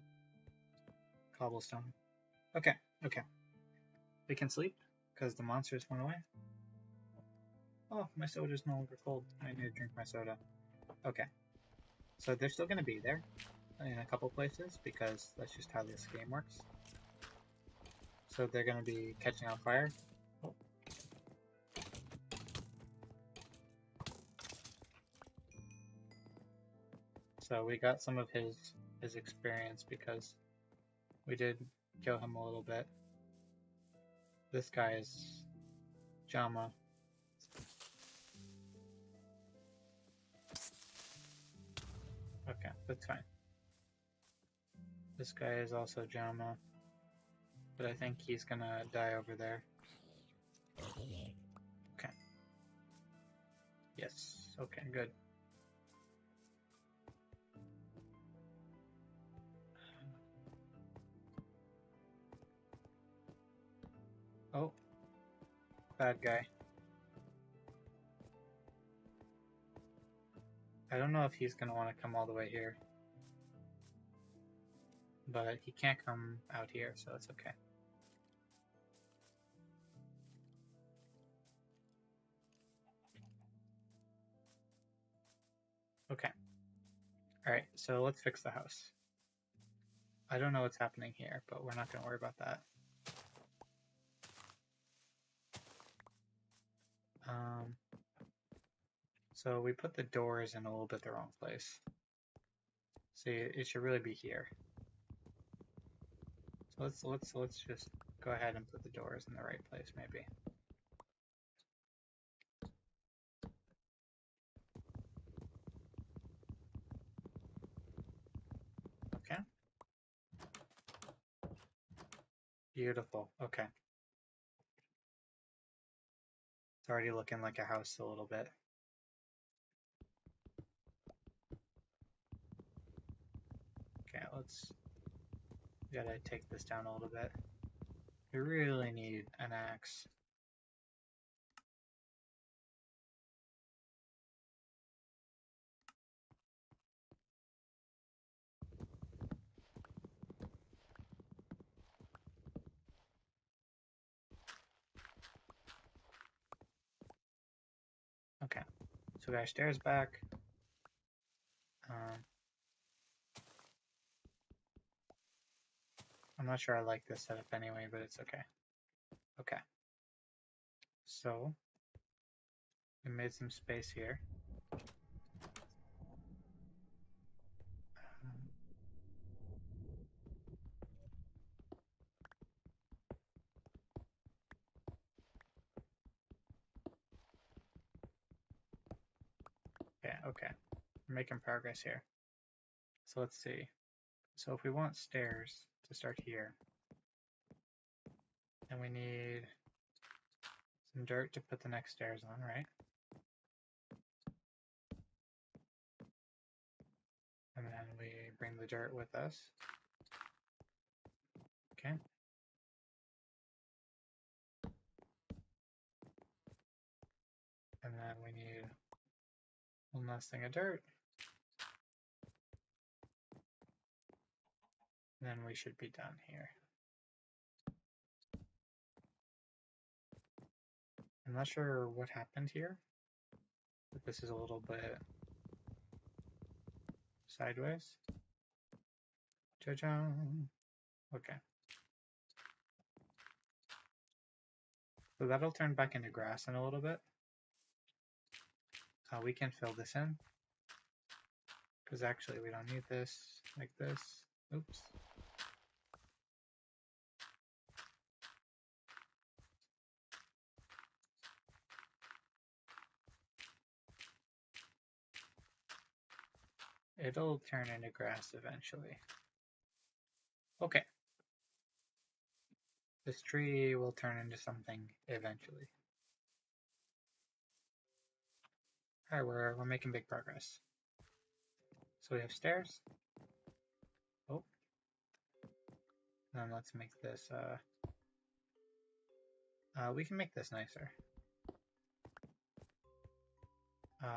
cobblestone. Okay. Okay. We can sleep because the monsters went away. Oh, my soda's no longer cold. I need to drink my soda. Okay. So they're still going to be there in a couple places because that's just how this game works. So they're going to be catching on fire. Oh. So we got some of his experience because we did kill him a little bit. This guy is Jama. That's fine. This guy is also Jama, but I think he's gonna die over there. Okay. Yes. Okay, good. Oh, bad guy. I don't know if he's gonna want to come all the way here. But he can't come out here, so it's okay. Okay. Alright, so let's fix the house. I don't know what's happening here, but we're not going to worry about that. So we put the doors in a little bit the wrong place. See, it should really be here. So let's just go ahead and put the doors in the right place, maybe. Okay. Beautiful. Okay. It's already looking like a house a little bit. Okay, gotta take this down a little bit. We really need an axe. Okay, so we got our stairs back. I'm not sure I like this setup anyway, but it's okay. Okay. So, we made some space here. Okay. We're making progress here. So let's see. So if we want stairs to start here, then we need some dirt to put the next stairs on, right? And then we bring the dirt with us. Okay. And then we need one last thing of dirt. And then we should be done here. I'm not sure what happened here, but this is a little bit sideways. Cha-chang. Okay. So that'll turn back into grass in a little bit. We can fill this in. Because actually we don't need this like this. Oops. It'll turn into grass eventually. Okay. This tree will turn into something eventually. Alright, we're making big progress. So we have stairs. Oh. Then let's make this, we can make this nicer.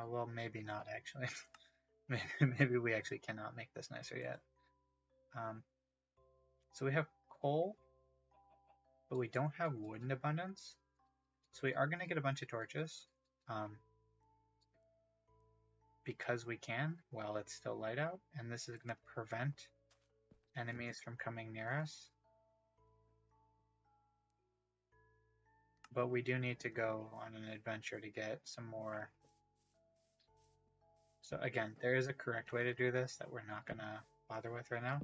Well, maybe not actually. Maybe we actually cannot make this nicer yet. So we have coal, but we don't have wood in abundance. So we are going to get a bunch of torches. Because we can while it's still light out, and this is going to prevent enemies from coming near us. But we do need to go on an adventure to get some more. So again, there is a correct way to do this that we're not going to bother with right now.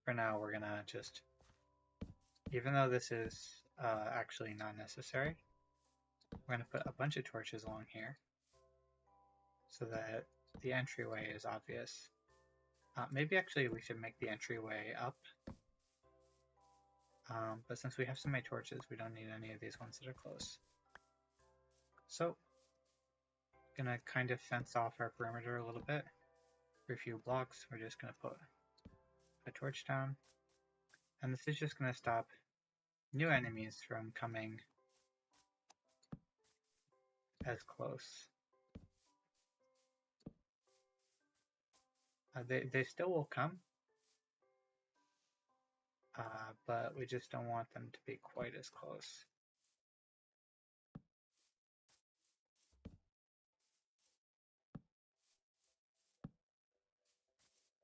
For now, we're going to just, even though this is actually not necessary. We're going to put a bunch of torches along here so that the entryway is obvious. Maybe actually we should make the entryway up. But since we have so many torches, we don't need any of these ones that are close. So, gonna kind of fence off our perimeter a little bit. For a few blocks, we're just gonna put a torch down. And this is just gonna stop new enemies from coming as close. They still will come, but we just don't want them to be quite as close.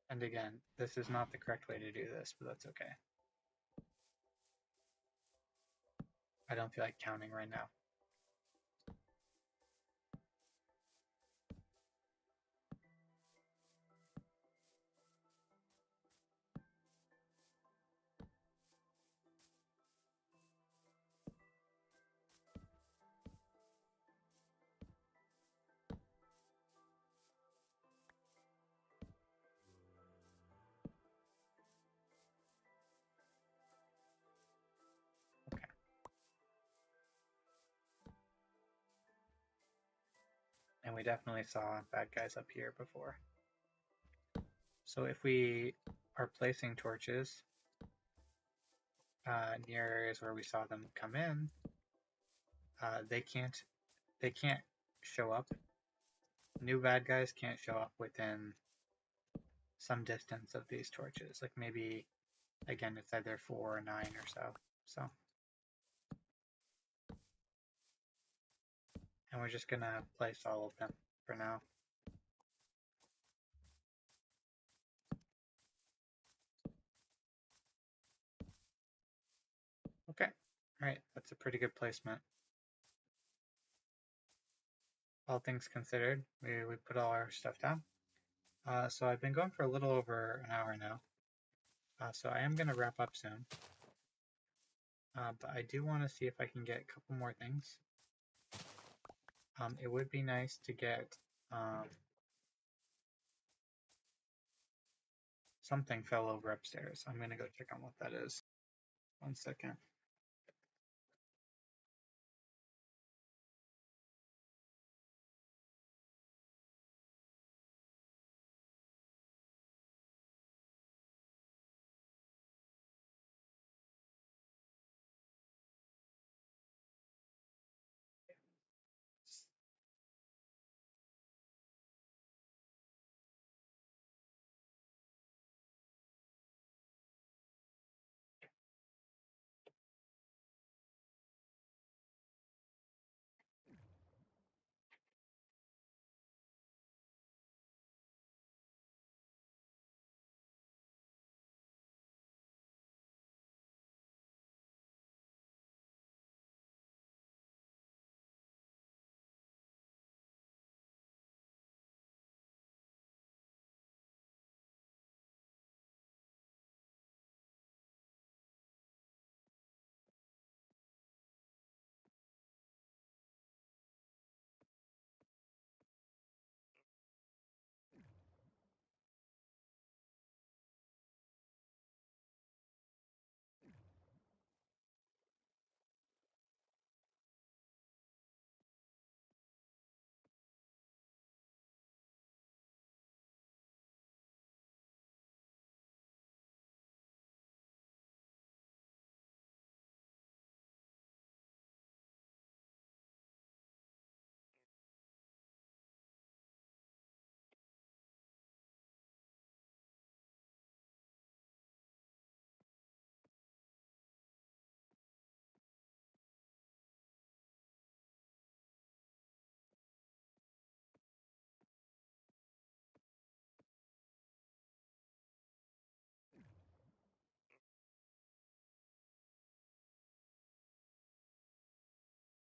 And again, this is not the correct way to do this, but that's okay. I don't feel like counting right now. And we definitely saw bad guys up here before. So if we are placing torches near areas where we saw them come in, they can't show up. New bad guys can't show up within some distance of these torches. Like maybe, again, it's either 4 or 9 or so. And we're just gonna place all of them for now. Okay, all right, that's a pretty good placement. All things considered, we put all our stuff down. So I've been going for a little over an hour now. So I am gonna wrap up soon. But I do want to see if I can get a couple more things. It would be nice to get something fell over upstairs. I'm gonna go check on what that is. 1 second.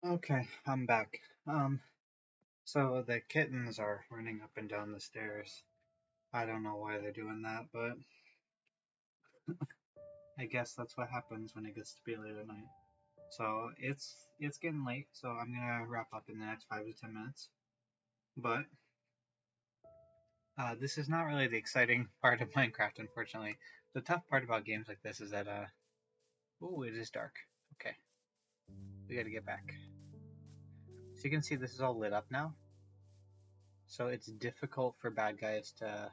Okay, I'm back. So the kittens are running up and down the stairs. I don't know why they're doing that, but I guess that's what happens when it gets to be late at night. So it's getting late, so I'm gonna wrap up in the next 5 to 10 minutes. But this is not really the exciting part of Minecraft, unfortunately. The tough part about games like this is that ooh, it is dark. Okay, we gotta get back. So you can see this is all lit up now. So it's difficult for bad guys to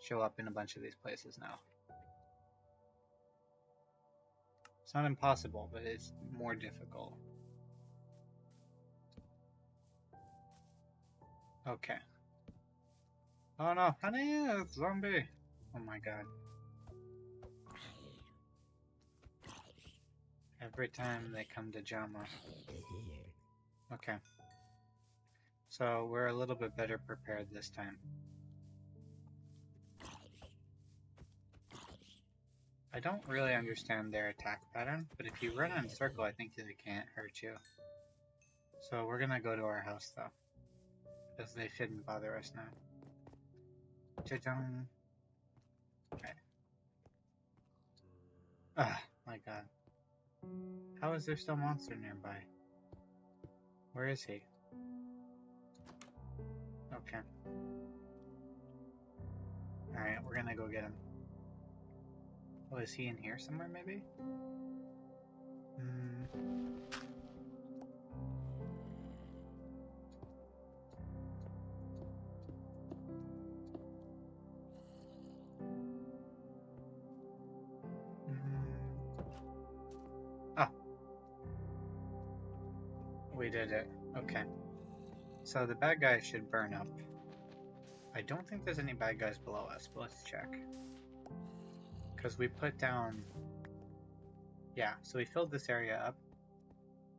show up in a bunch of these places now. It's not impossible, but it's more difficult. Okay. Oh no, honey, it's zombie. Oh my god. Every time they come to Jama. Okay. So we're a little bit better prepared this time. I don't really understand their attack pattern, but if you run in a circle, I think they can't hurt you. So we're gonna go to our house though, because they shouldn't bother us now. Cha-chung. Okay. Ah, my god. How is there still a monster nearby? Where is he? Okay. Alright, we're gonna go get him. Oh, is he in here somewhere maybe? Ah, we did it. Okay. So the bad guy should burn up. I don't think there's any bad guys below us, but let's check. Because we put down... Yeah, so we filled this area up.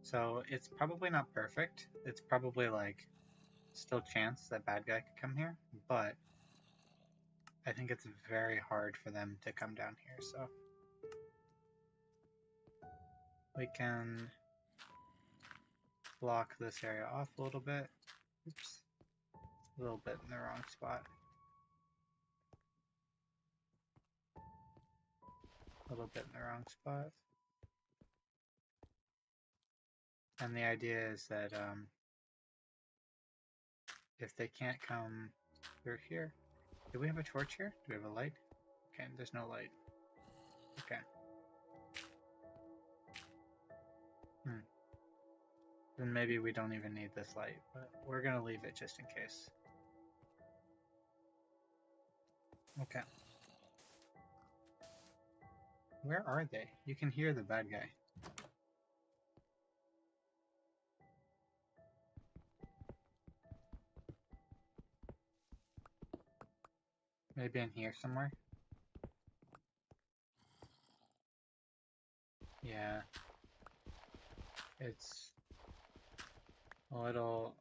So it's probably not perfect. It's probably like still chance that bad guy could come here, but I think it's very hard for them to come down here, so we can block this area off a little bit. Oops. A little bit in the wrong spot. A little bit in the wrong spot. And the idea is that if they can't come through here, do we have a torch here? Do we have a light? Okay, there's no light. Okay. Then maybe we don't even need this light, but we're gonna leave it just in case. Okay. Where are they? You can hear the bad guy. Maybe in here somewhere? Yeah. It's a little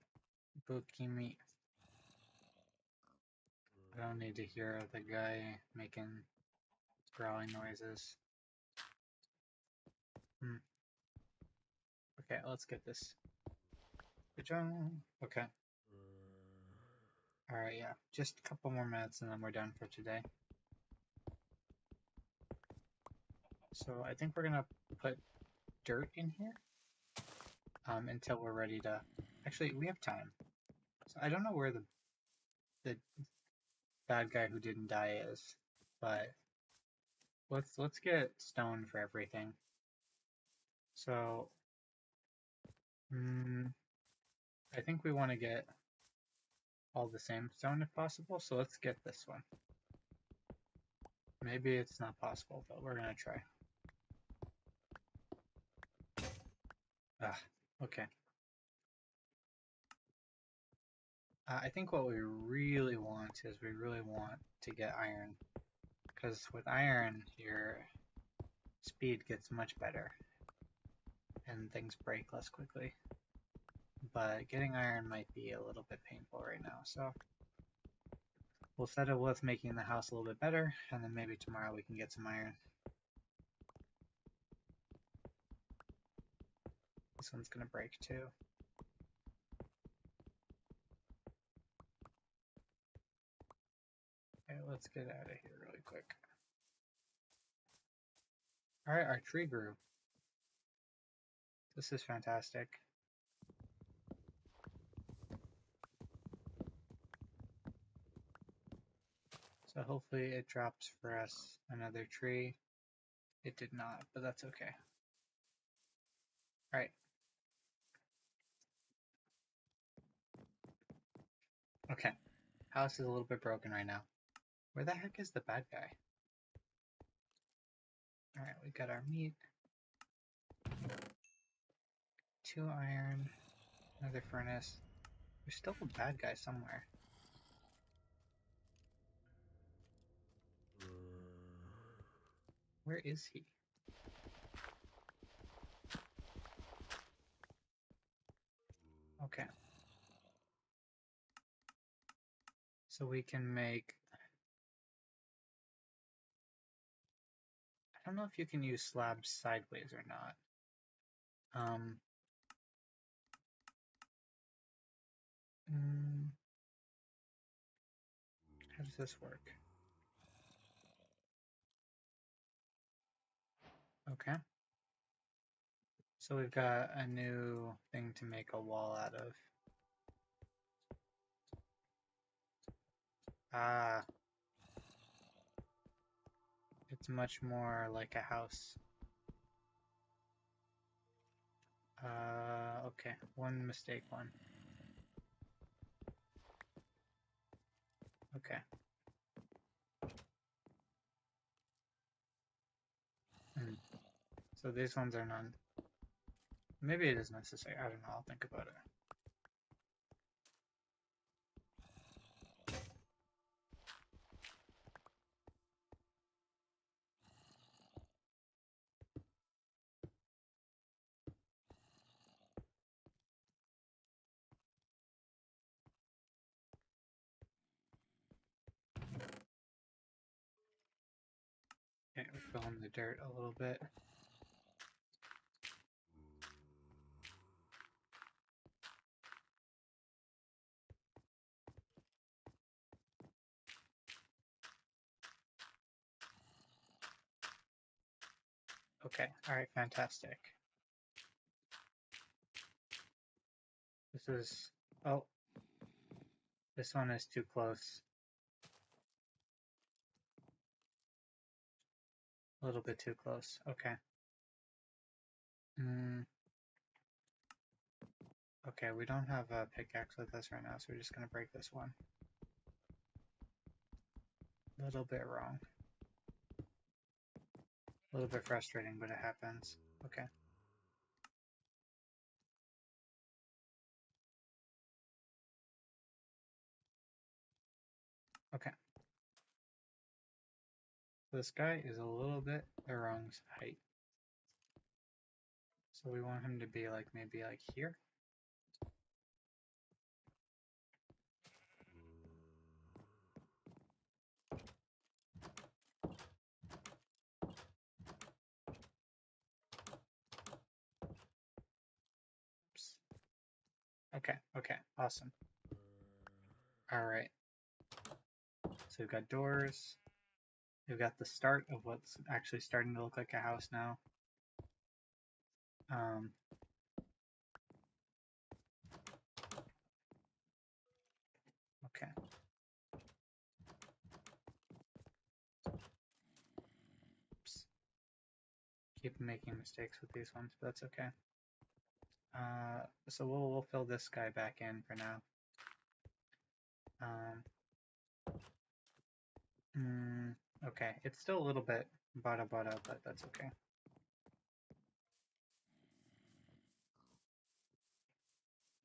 bukimi. I don't need to hear the guy making growling noises. Okay, let's get this. Okay. Alright, yeah. Just a couple more minutes and then we're done for today. So I think we're gonna put dirt in here until we're ready to... Actually, we have time. So I don't know where the bad guy who didn't die is, but let's get stone for everything. So I think we want to get all the same stone if possible, so let's get this one. Maybe it's not possible, but we're gonna try. Ah, okay. I think what we really want is we really want to get iron, because with iron your speed gets much better and things break less quickly. But getting iron might be a little bit painful right now, so we'll settle with making the house a little bit better, and then maybe tomorrow we can get some iron. This one's gonna break too. Okay, let's get out of here really quick. Alright, our tree grew. This is fantastic. So hopefully it drops for us another tree. It did not, but that's okay. Alright. Okay. House is a little bit broken right now. Where the heck is the bad guy? Alright, we got our meat. 2 iron. Another furnace. There's still a bad guy somewhere. Where is he? Okay. So we can make... I don't know if you can use slabs sideways or not. How does this work? Okay. So we've got a new thing to make a wall out of. Ah. It's much more like a house. Okay. One mistake, one. Okay. So these ones are none. Maybe it is necessary. I don't know. I'll think about it. Okay, we fill in the dirt a little bit. Okay, alright, fantastic. This is... Oh. This one is too close. A little bit too close. Okay. Okay, we don't have a pickaxe with us right now, so we're just gonna break this one. A little bit wrong. A little bit frustrating, but it happens. Okay. Okay. This guy is a little bit the wrong height. So we want him to be like, maybe like here. Oops. Okay, awesome. Alright. So we've got doors. We've got the start of what's actually starting to look like a house now. Okay. Oops. Keep making mistakes with these ones, but that's okay. So we'll fill this guy back in for now. Okay, it's still a little bit bada, but that's okay.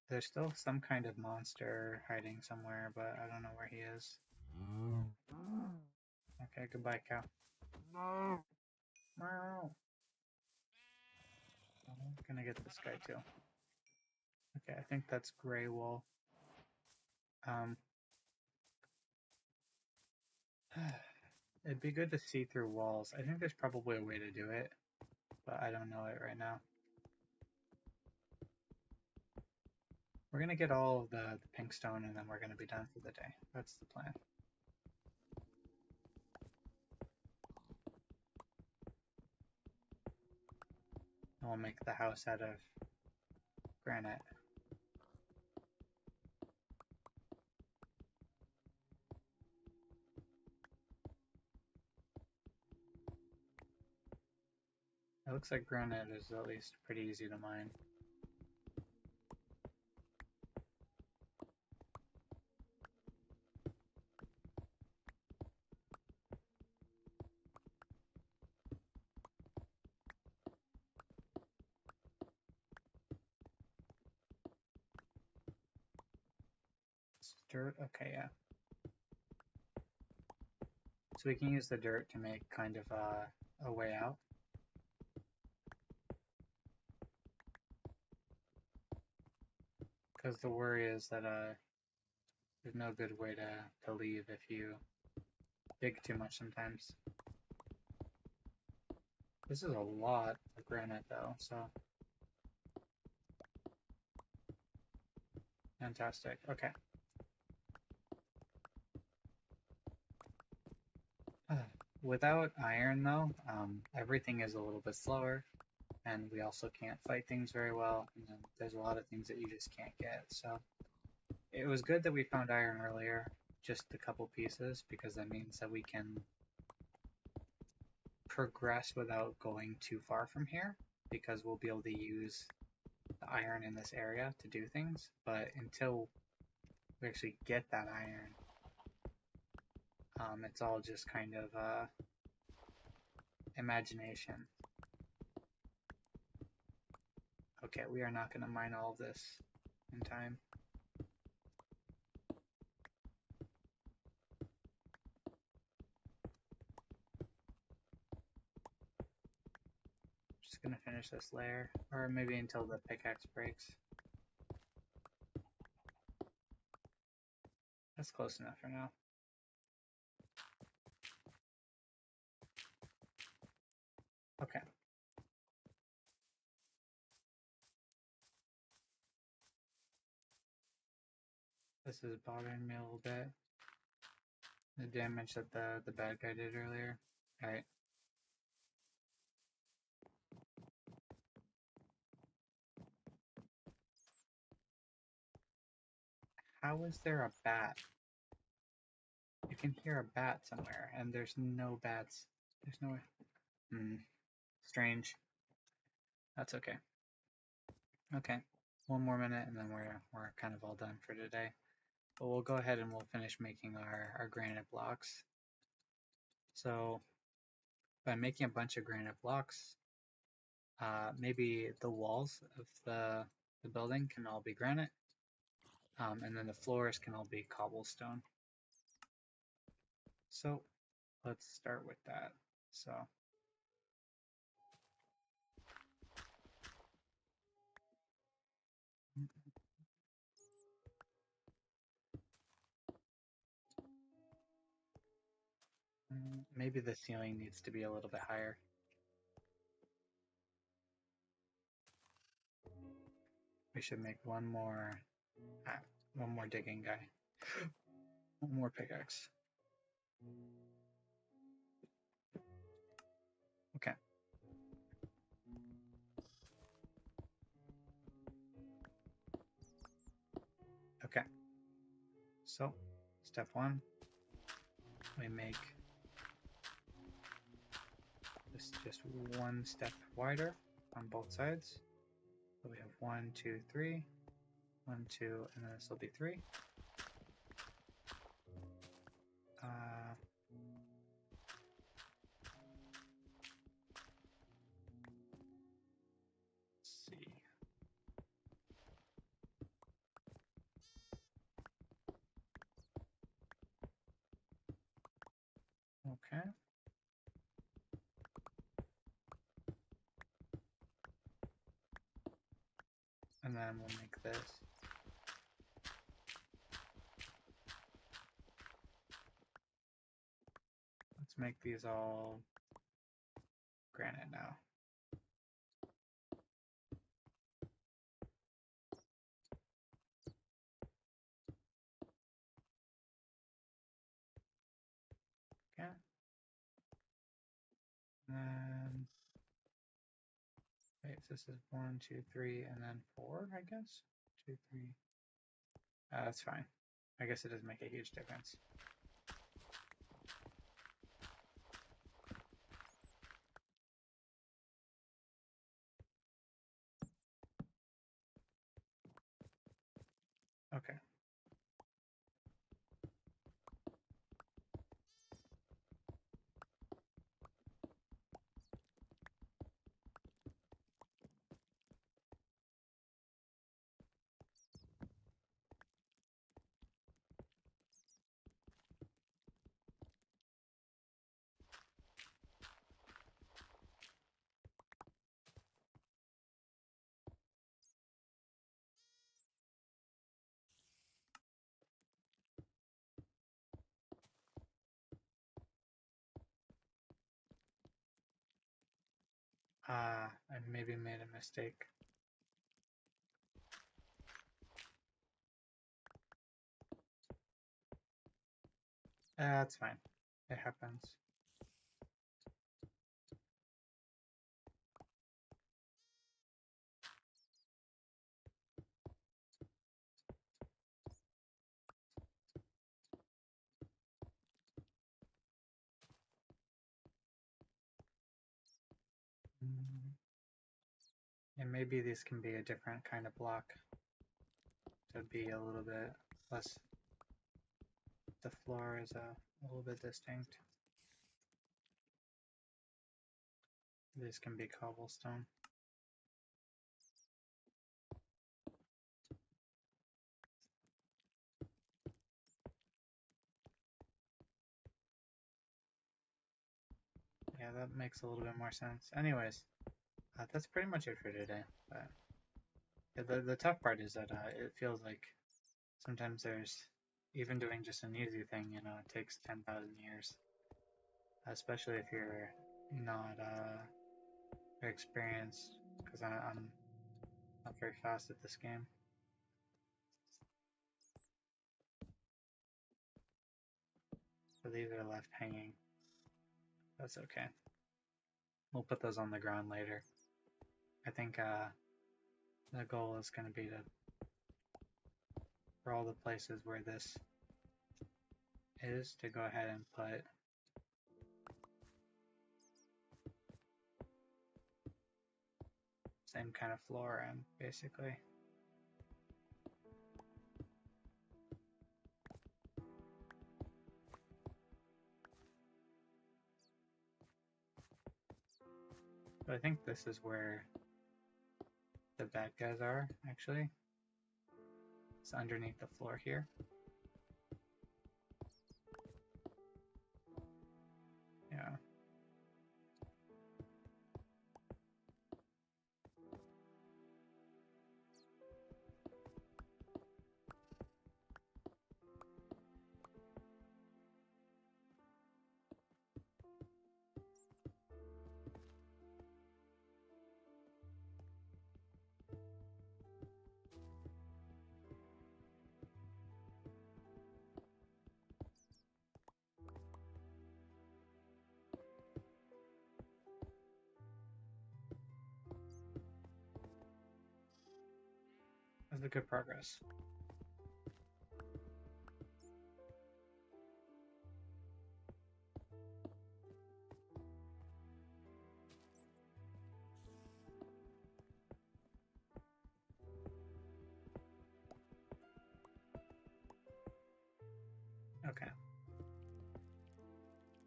There's still some kind of monster hiding somewhere, but I don't know where he is. Okay, goodbye, cow. No. I'm gonna get this guy too. Okay, I think that's gray wool. It'd be good to see through walls. I think there's probably a way to do it, but I don't know it right now. We're gonna get all of the pink stone and then we're gonna be done for the day. That's the plan. We'll make the house out of granite. It looks like granite is at least pretty easy to mine. Dirt? Okay, yeah. So we can use the dirt to make kind of a way out. Because the worry is that there's no good way to leave if you dig too much sometimes. This is a lot of granite though, so fantastic. Okay. Without iron though, everything is a little bit slower, and we also can't fight things very well, and then there's a lot of things that you just can't get. So it was good that we found iron earlier, just a couple pieces, because that means that we can progress without going too far from here, because we'll be able to use the iron in this area to do things. But until we actually get that iron, it's all just kind of imagination. Okay, we are not going to mine all of this in time. Just going to finish this layer, or maybe until the pickaxe breaks. That's close enough for now. Okay. This is bothering me a little bit. The damage that the bad guy did earlier. Alright. How is there a bat? You can hear a bat somewhere, and there's no bats. There's no way. Strange. That's okay. Okay. One more minute, and then we're kind of all done for today. But we'll go ahead and we'll finish making our granite blocks. So by making a bunch of granite blocks, maybe the walls of the building can all be granite, and then the floors can all be cobblestone. So let's start with that. So maybe the ceiling needs to be a little bit higher. We should make one more digging guy. One more pickaxe. Okay. Okay. So, step one, we make this just one step wider on both sides. So we have 1, 2, 3, 1, 2, and then this will be 3. Let's see. Okay. And then we'll make this. Let's make these all granite now. Okay. And wait, This is 1, 2, 3, and then 4, I guess. 2, 3. That's fine. I guess it doesn't make a huge difference. Okay. I maybe made a mistake. That's fine. It happens. And maybe these can be a different kind of block to be a little bit less. The floor is a little bit distinct. This can be cobblestone. Yeah, that makes a little bit more sense. Anyways, that's pretty much it for today. But yeah, the tough part is that it feels like sometimes there's, even doing just an easy thing, you know, it takes 10,000 years. Especially if you're not very experienced, because I'm not very fast at this game. So these are left hanging. That's okay. We'll put those on the ground later. I think the goal is going to be for all the places where this is, to go ahead and put same kind of floor in, basically. So I think this is where the bad guys are, actually. It's underneath the floor here. Yeah. That's a good progress. Okay.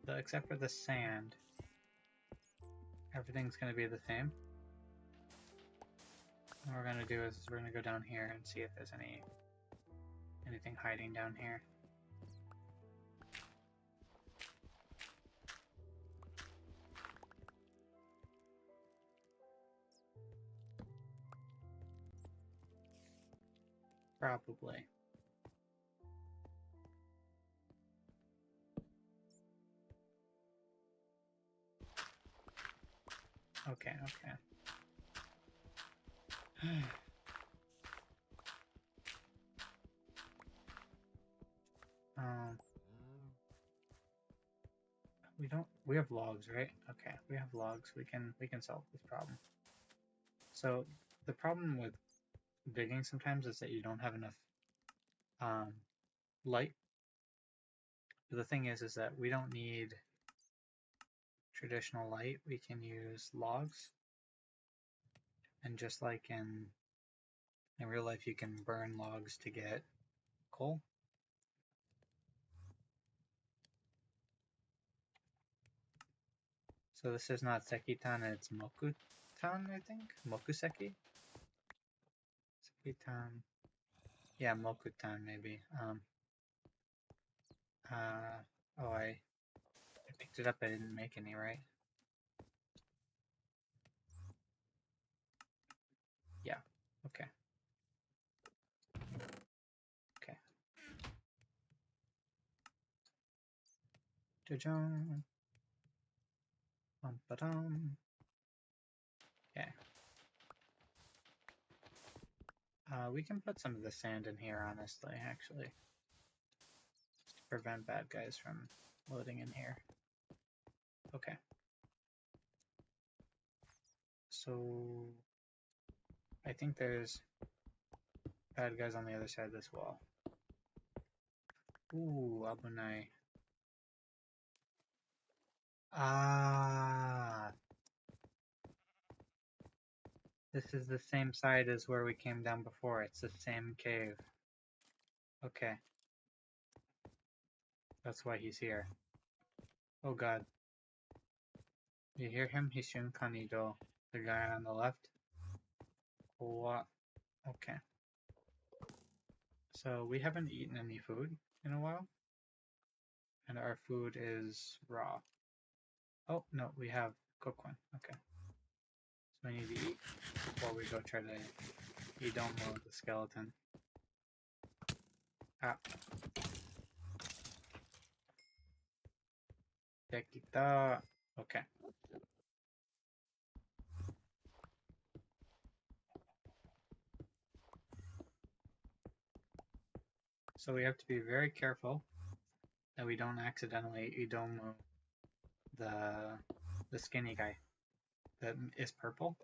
So except for the sand, everything's going to be the same. What we're going to do is we're going to go down here and see if there's anything hiding down here. Probably. Okay, okay. We have logs, right? Okay, we have logs. We can solve this problem. So the problem with digging sometimes is that you don't have enough light. But the thing is that we don't need traditional light. We can use logs, and just like in real life, you can burn logs to get coal. So this is not Sekitan, it's Mokutan, I think? Mokuseki? Sekitan. Yeah, Mokutan, maybe. Oh, I picked it up, I didn't make any, right? Yeah, okay. Okay. Ja-jum. Bum-ba-dum. Okay. We can put some of the sand in here, honestly, actually. Just to prevent bad guys from loading in here. Okay. So I think there's bad guys on the other side of this wall. Ooh, Abunai. Ah, this is the same side as where we came down before. It's the same cave. Okay. That's why he's here. Oh god. You hear him? Hishun Kanido. The guy on the left. What? Okay. So we haven't eaten any food in a while. And our food is raw. Oh, no, we have cooked one. Okay. So we need to eat before we go try to Idomo the skeleton. Ah. Tekita. Okay. So we have to be very careful that we don't accidentally Idomo the skinny guy that is purple.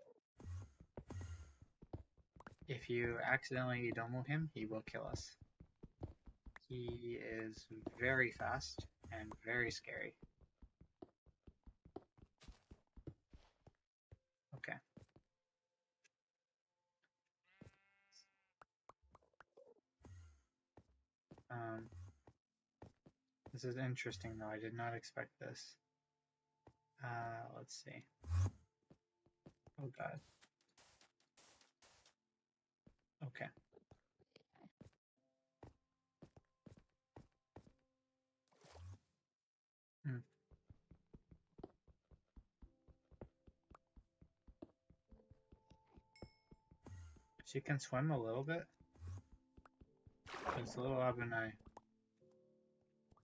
If you accidentally Idomo him, he will kill us. He is very fast and very scary. Okay. This is interesting though. I did not expect this. Let's see. Oh god. Okay. She can swim a little bit. It's a little Abunai.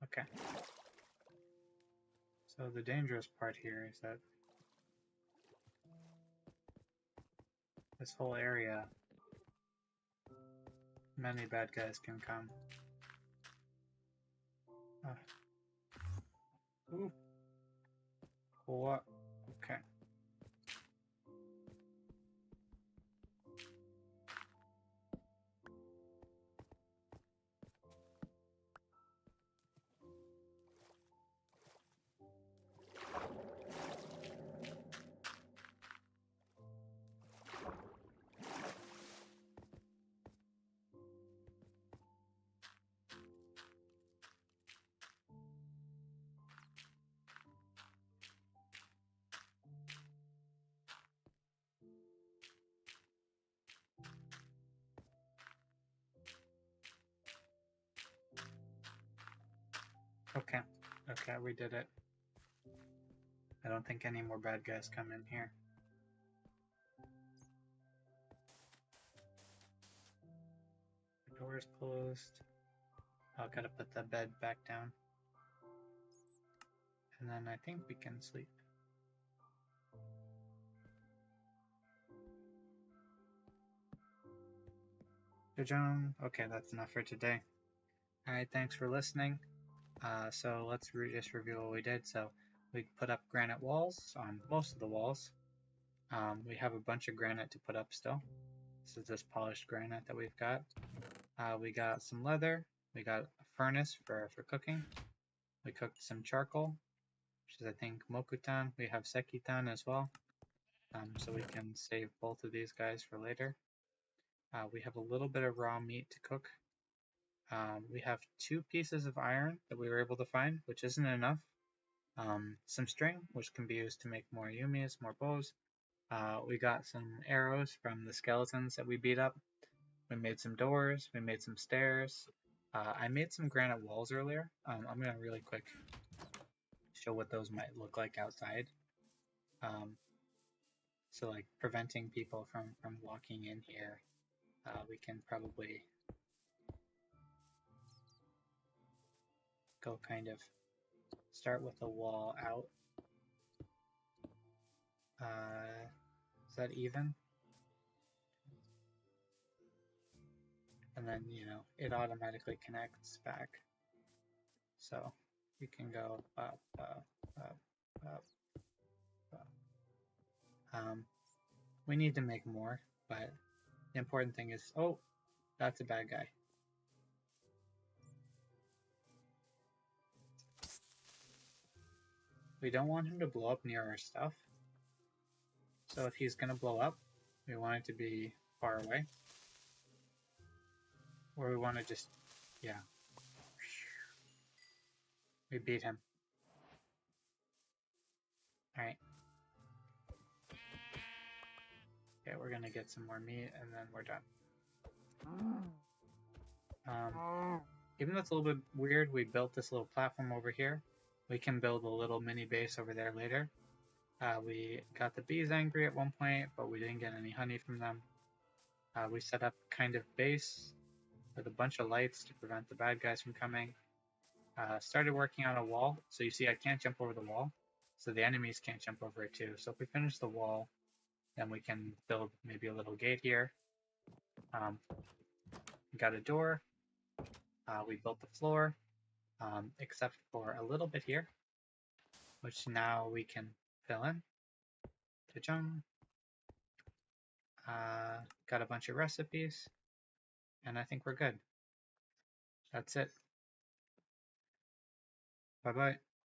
Okay. So the dangerous part here is that this whole area, many bad guys can come. Ooh. What? Okay. Okay. Okay, we did it. I don't think any more bad guys come in here. The door is closed. I'll gotta put the bed back down. And then I think we can sleep. Ja-jum. Okay, that's enough for today. Alright, thanks for listening. So let's just review what we did. So we put up granite walls on most of the walls. We have a bunch of granite to put up still. This is this polished granite that we've got. We got some leather. We got a furnace for cooking. We cooked some charcoal, which is I think mokutan. We have sekitan as well. So we can save both of these guys for later. We have a little bit of raw meat to cook. We have 2 pieces of iron that we were able to find, which isn't enough. Some string, which can be used to make more yumis, more bows. We got some arrows from the skeletons that we beat up. We made some doors. We made some stairs. I made some granite walls earlier. I'm going to really quick show what those might look like outside. So like preventing people from walking in here. We can probably go kind of start with a wall out. Is that even? And then, you know, it automatically connects back. So we can go up, up, up, up, up. We need to make more, but the important thing is, oh, that's a bad guy. We don't want him to blow up near our stuff. So if he's going to blow up, we want it to be far away. Or we want to just, yeah. We beat him. Alright. Okay, we're going to get some more meat and then we're done. Even though it's a little bit weird, we built this little platform over here. We can build a little mini base over there later. We got the bees angry at one point, but we didn't get any honey from them. We set up kind of base with a bunch of lights to prevent the bad guys from coming. Started working on a wall. So you see I can't jump over the wall, so the enemies can't jump over it too. So if we finish the wall, then we can build maybe a little gate here. We got a door. We built the floor, except for a little bit here, which now we can fill in. Ta-chung. Got a bunch of recipes, and I think we're good. That's it. Bye-bye.